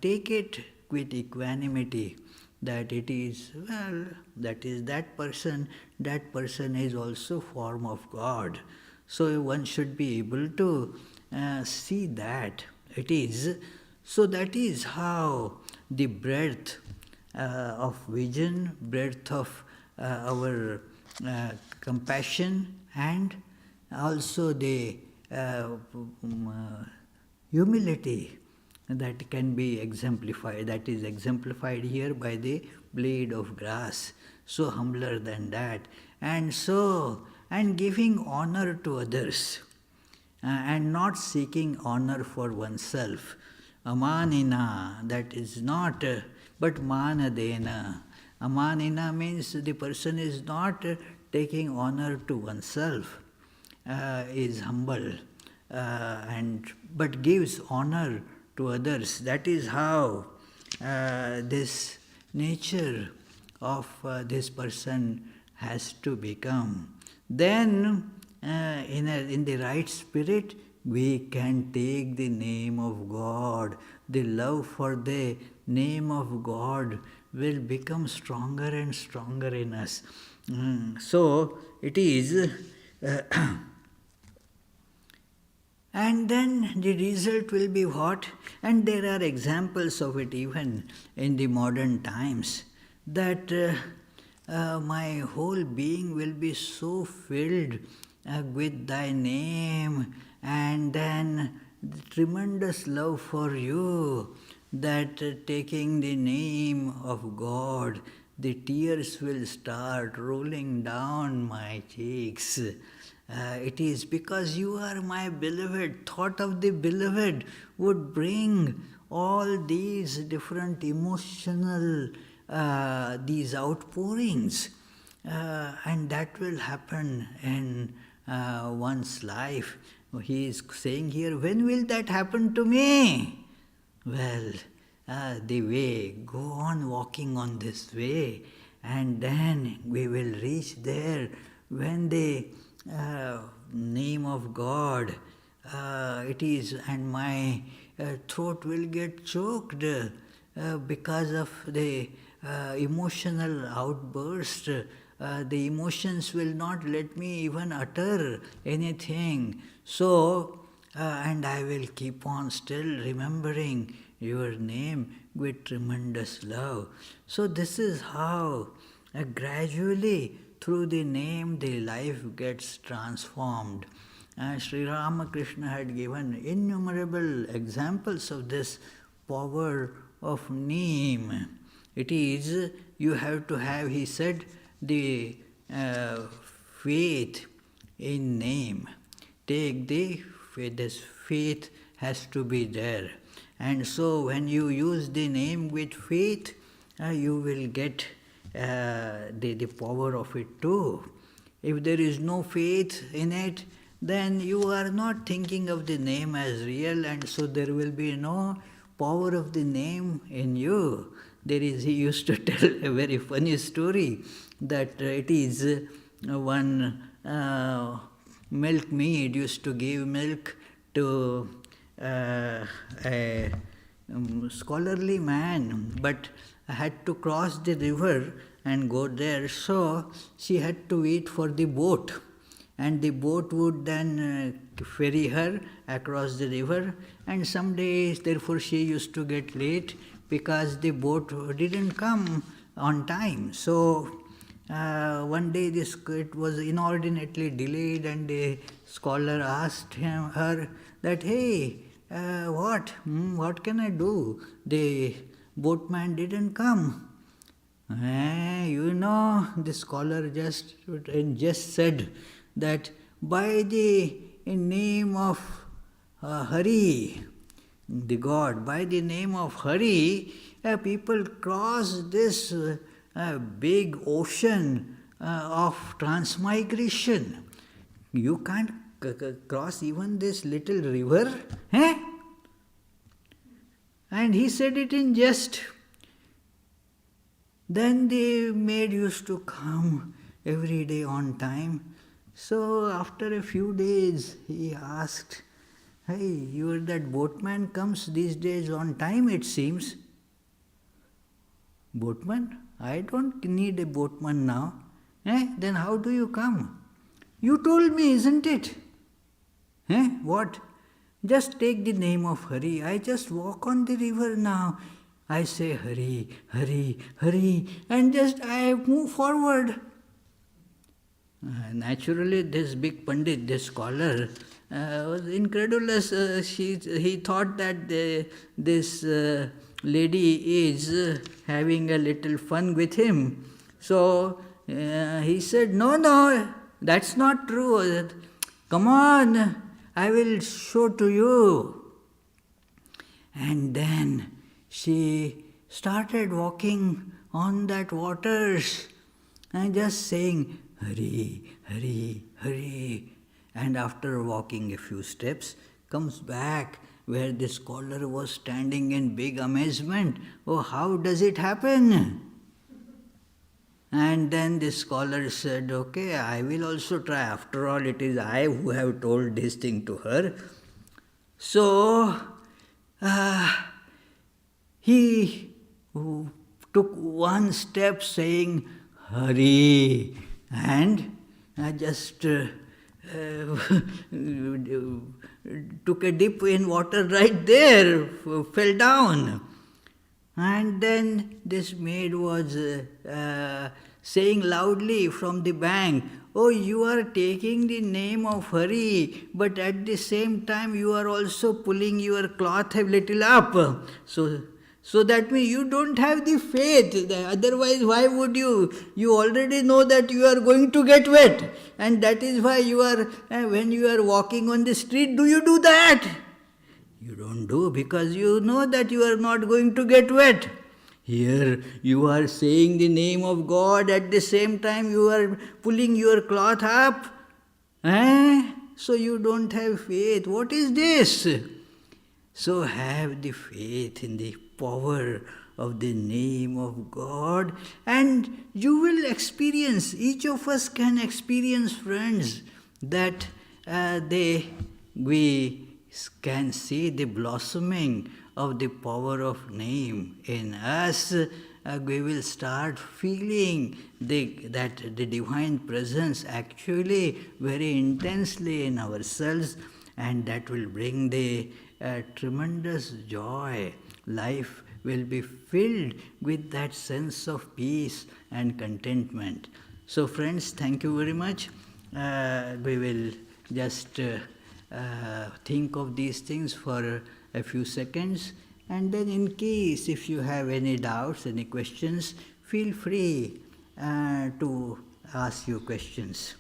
take it with equanimity, that it is, well, that is that person is also form of God. So one should be able to see that it is. So that is how the breadth of vision, breadth of our compassion, and also the humility that can be exemplified, that is exemplified here by the blade of grass, so humbler than that, and giving honor to others, and not seeking honor for oneself. Amanina, that is not, but manadena. Amanina means the person is not taking honor to oneself, is humble, but gives honor to others. That is how this nature of this person has to become. Then, in the right spirit, we can take the name of God. The love for the name of God will become stronger and stronger in us. So it is, and then the result will be what? And there are examples of it even in the modern times, that my whole being will be so filled with thy name, and then the tremendous love for you, that taking the name of God, the tears will start rolling down my cheeks. It is because you are my beloved. Thought of the beloved would bring all these different emotional, these outpourings, and that will happen in one's life. He is saying here, when will that happen to me? Well, the way, go on walking on this way, and then we will reach there when the name of God, it is, and my throat will get choked because of the emotional outburst. The emotions will not let me even utter anything. So, and I will keep on still remembering your name with tremendous love. So this is how gradually through the name the life gets transformed. Sri Ramakrishna had given innumerable examples of this power of name. It is, you have to have, he said, the faith in name. Take the faith, this faith has to be there. And so when you use the name with faith, you will get the power of it too. If there is no faith in it, then you are not thinking of the name as real, and so there will be no power of the name in you. There is, he used to tell a very funny story, that it is one milkmaid used to give milk to a scholarly man, but had to cross the river and go there. So she had to wait for the boat, and the boat would then ferry her across the river, and some days therefore she used to get late because the boat didn't come on time. So one day it was inordinately delayed, and the scholar asked her that, hey, what can I do? The boatman didn't come. The scholar just said that by the name of Hari, the God, by the name of Hari, people cross this big ocean of transmigration. You can't cross even this little river. And he said it in jest. Then the maid used to come every day on time. So after a few days, he asked, hey, that boatman comes these days on time, it seems. Boatman? I don't need a boatman now. Then how do you come? You told me, isn't it? What? Just take the name of Hari. I just walk on the river now. I say Hari, Hari, Hari, and just I move forward. Naturally, this big Pandit, this scholar, was incredulous. He thought that this lady is having a little fun with him. So he said, no, that's not true. Come on, I will show to you. And then she started walking on that waters and just saying, Hari, Hari, Hari. And after walking a few steps, comes back where the scholar was standing in big amazement. Oh, how does it happen? And then the scholar said, okay, I will also try. After all, it is I who have told this thing to her. So, he took one step saying, Hari, and just took a dip in water right there, fell down. And then this maid was saying loudly from the bank, oh, you are taking the name of Hari, but at the same time you are also pulling your cloth a little up. So that means you don't have the faith. Otherwise, why would you? You already know that you are going to get wet. And that is why you are, when you are walking on the street, do you do that? You don't do, because you know that you are not going to get wet. Here you are saying the name of God, at the same time you are pulling your cloth up. So you don't have faith. What is this? So have the faith in the power of the name of God, and you will experience, each of us can experience, friends, that we can see the blossoming of the power of name in us. We will start feeling that the divine presence actually very intensely in ourselves, and that will bring the tremendous joy. Life will be filled with that sense of peace and contentment. So friends, thank you very much. We will just think of these things for a few seconds, and then in case if you have any doubts, any questions, feel free to ask your questions.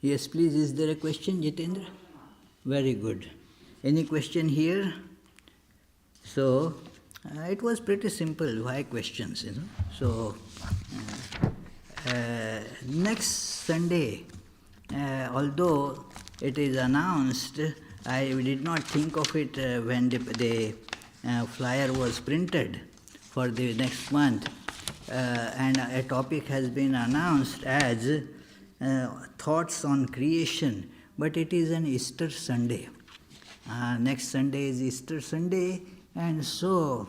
Yes, please, is there a question, Jitendra? Very good. Any question here? So, it was pretty simple. Why questions, So, next Sunday, although it is announced, I did not think of it when the flyer was printed for the next month. and a topic has been announced as Thoughts on Creation, but it is an Easter Sunday. Next Sunday is Easter Sunday, and so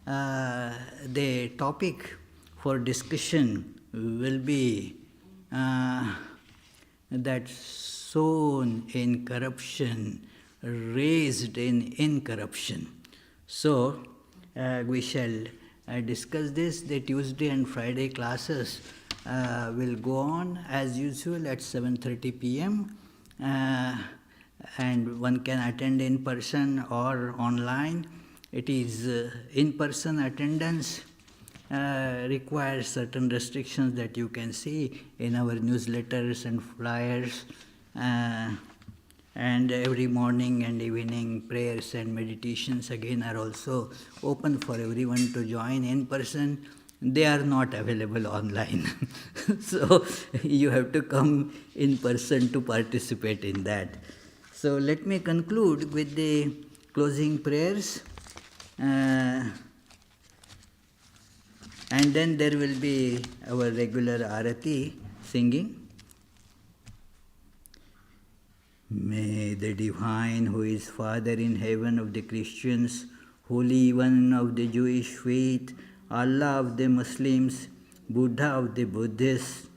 the topic for discussion will be that sown in corruption, raised in incorruption. So, we shall discuss this. The Tuesday and Friday classes will go on as usual at 7:30 p.m. And one can attend in person or online. It is in-person attendance requires certain restrictions that you can see in our newsletters and flyers. And every morning and evening prayers and meditations again are also open for everyone to join in person. They are not available online. So you have to come in person to participate in that. So let me conclude with the closing prayers. And then there will be our regular arati singing. May the Divine, who is Father in heaven of the Christians, Holy One of the Jewish faith, Allah of the Muslims, Buddha of the Buddhists,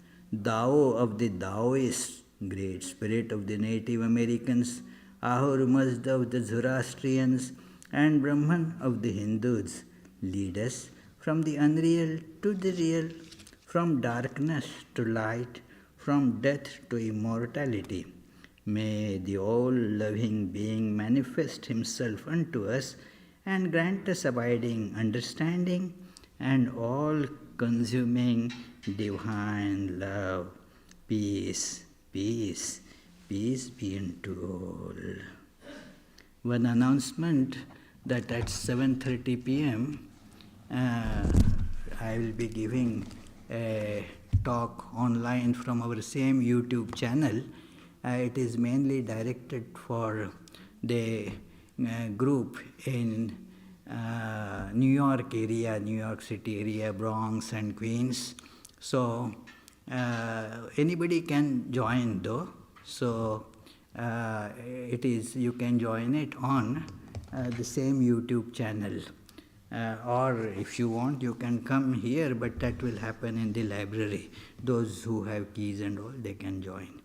Tao of the Taoists, Great Spirit of the Native Americans, Ahur Mazda of the Zoroastrians, and Brahman of the Hindus, lead us from the unreal to the real, from darkness to light, from death to immortality. May the all-loving being manifest himself unto us and grant us abiding understanding and all-consuming divine love. Peace, peace, peace be unto all. One announcement that at 7:30 p.m. I will be giving a talk online from our same YouTube channel. It is mainly directed for the group in New York area, New York City area, Bronx and Queens. So anybody can join though. So you can join it on the same YouTube channel. Or if you want, you can come here, but that will happen in the library. Those who have keys and all, they can join.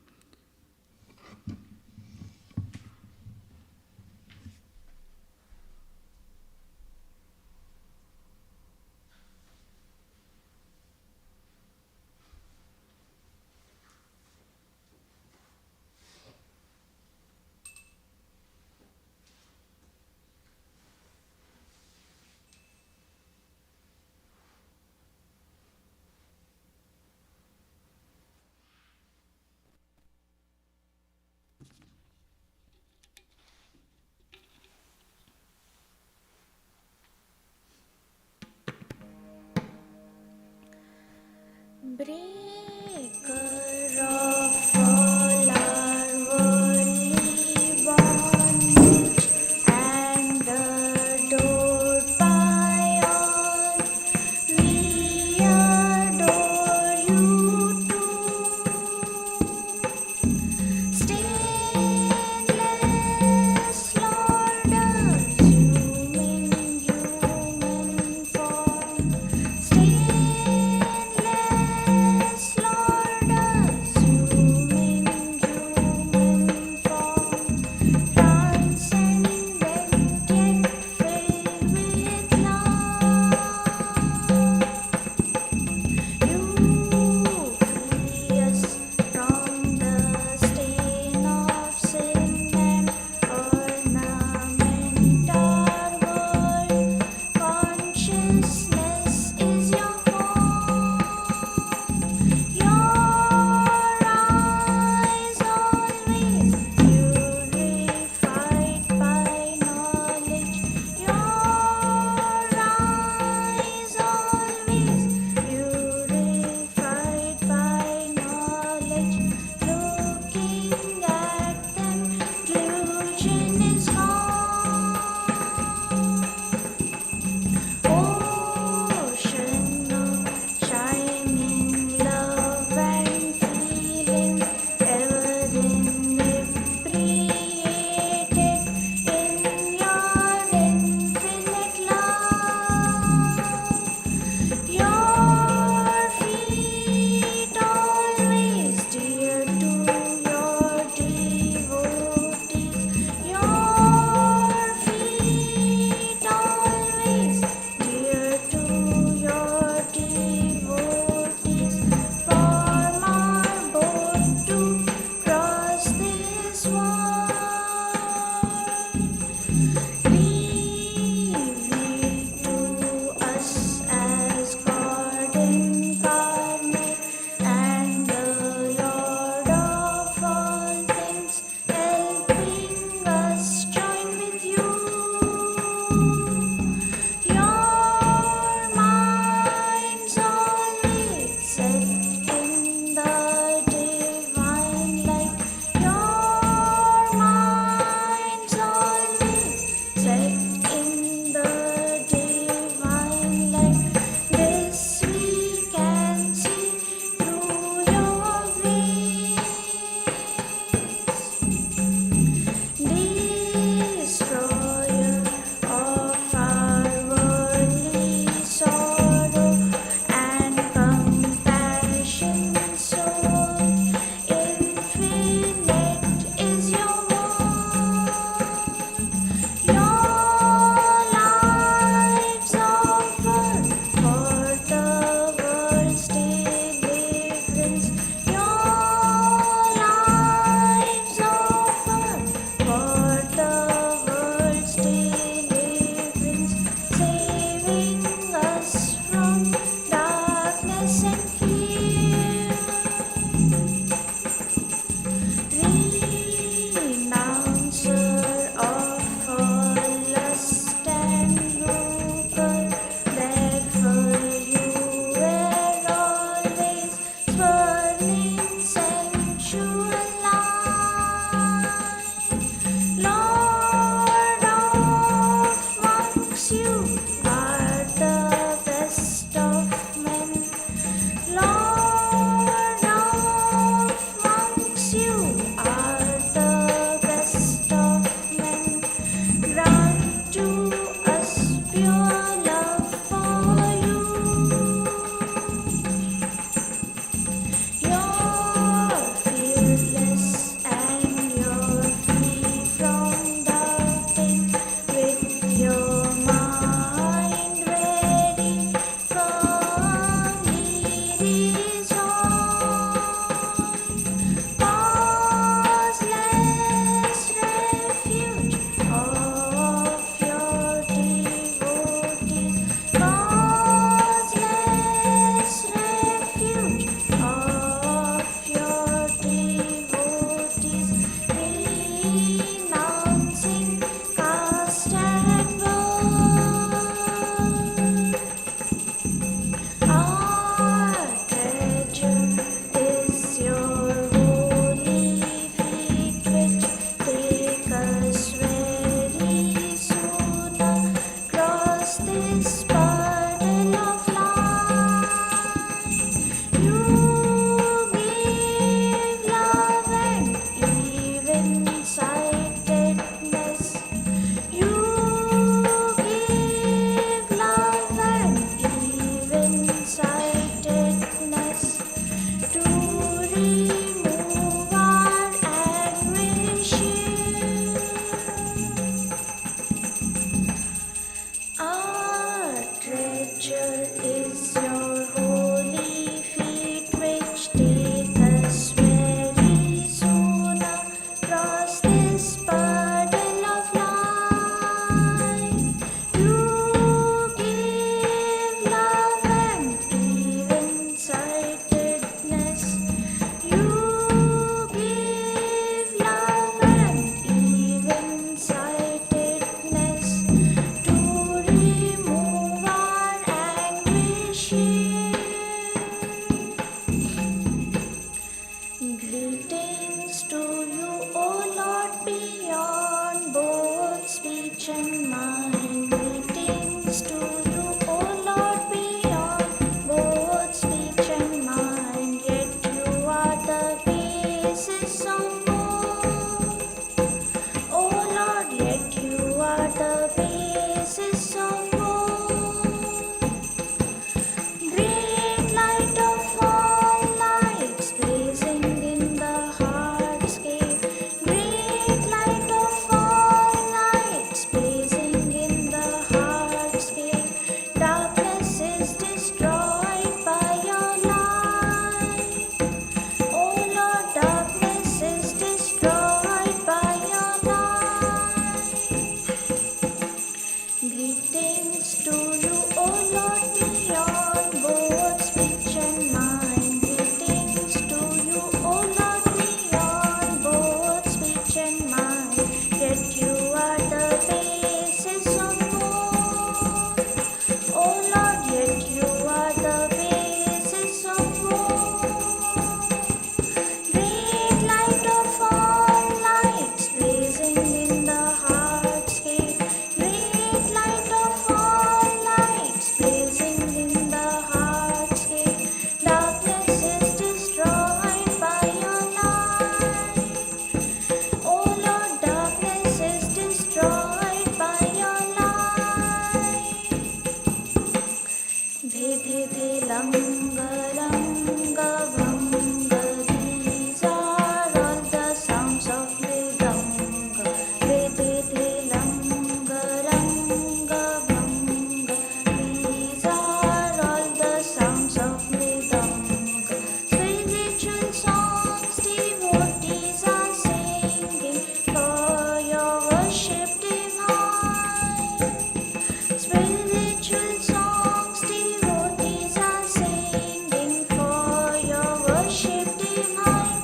to you, O Lord, beyond both speech and mind. Greetings to you, O Lord, beyond both speech and mind. Yet you are the basis of both. O Lord, yet you are the basis of both. Great light of all lights, blazing in the heart's gate. Great light of all lights, blazing in the heart's gate. Darkness is destroyed by your light. Oh Lord, darkness is destroyed by your light. Dhe dhe dhe langa langa bhanga. These are all the sounds of Vedanta. Dhe dhe dhe langa langa bhanga. These are all the sounds of Vedanta. Spiritual songs devotees are singing for your worship divine. Spiritual songs devotees are singing for your worship divine.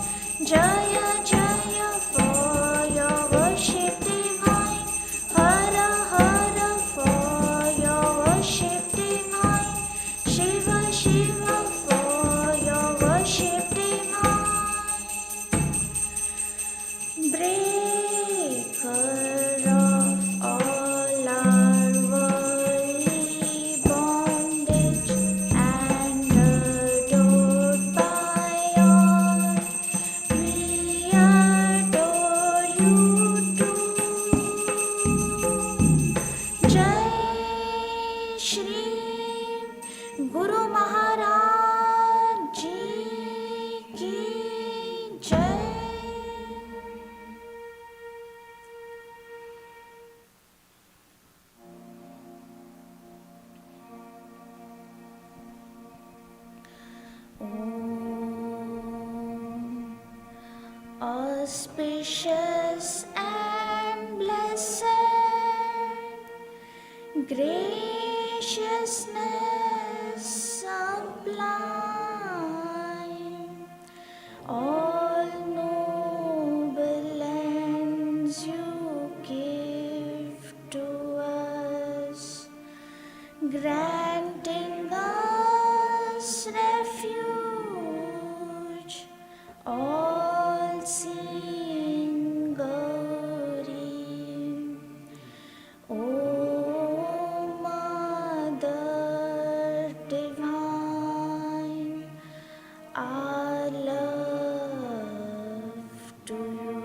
Jaya Jaya for your worship divine. Hara Hara for your worship divine. Shiva Shiva for your worship divine. Breaker of all our worldly bondage and adored by all, we adore you too. Jai Shri Guru Maharaj Ji ki Jai. Om auspicious and blessed, graciousness sublime, all noble ends you give to us, granting us refuge, all seeing Gauri. O Mother Divine, our love to you.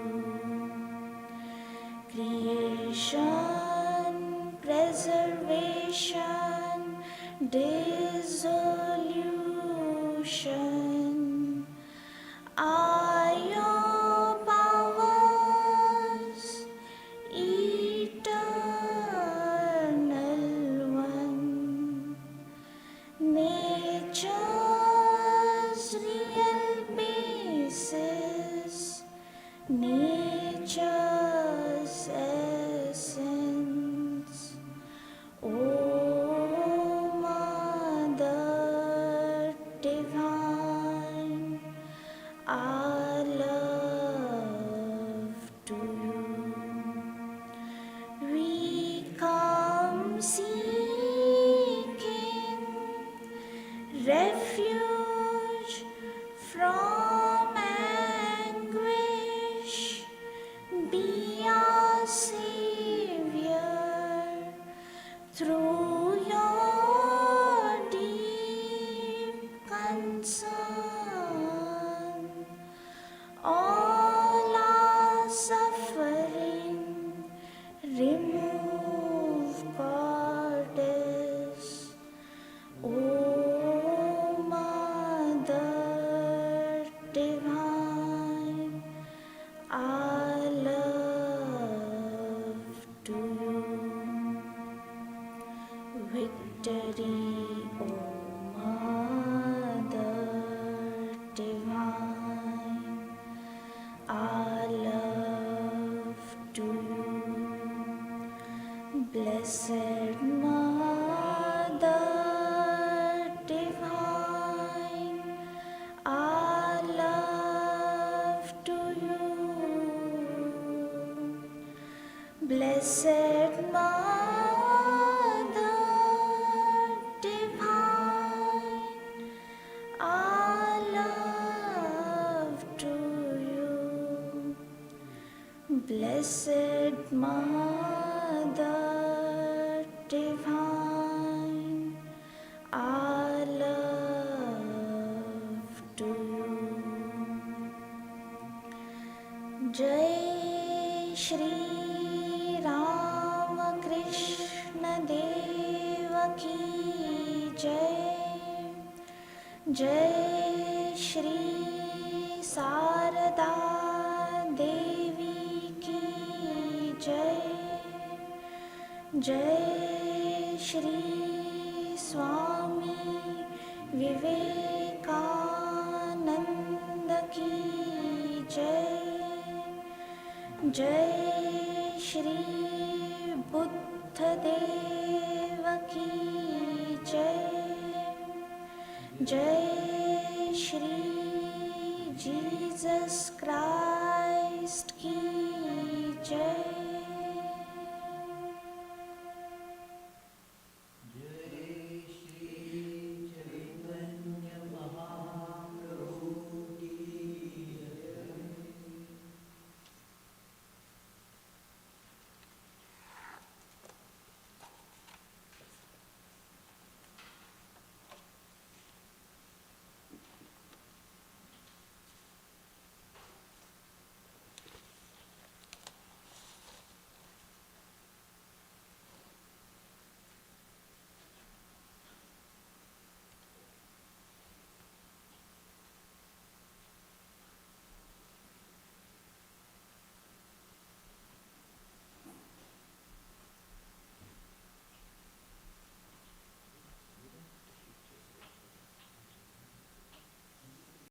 Creation, preservation, dissolution are your powers, eternal one. Nature's real basis, nature's essence. O Mother Divine, our love to you. We come seeking refuge from anguish. Be our Savior through your deep concern. All our suffering remove, Goddess. O Mother Divine, our love to you. Victory, O Mother Divine, our love to you. Blessed Mother Blessed Mother Divine, our love to you. Blessed Mother Divine, our love to you. Jai Shri Rama Krishna Deva Ki Jai. Jai Shri Sarada Devi Ki Jai. Jai Shri Swami Vivekananda Ki Jai. Jai Shri Buddha Deva Ki Jai. Jai Shri Jesus Christ Ki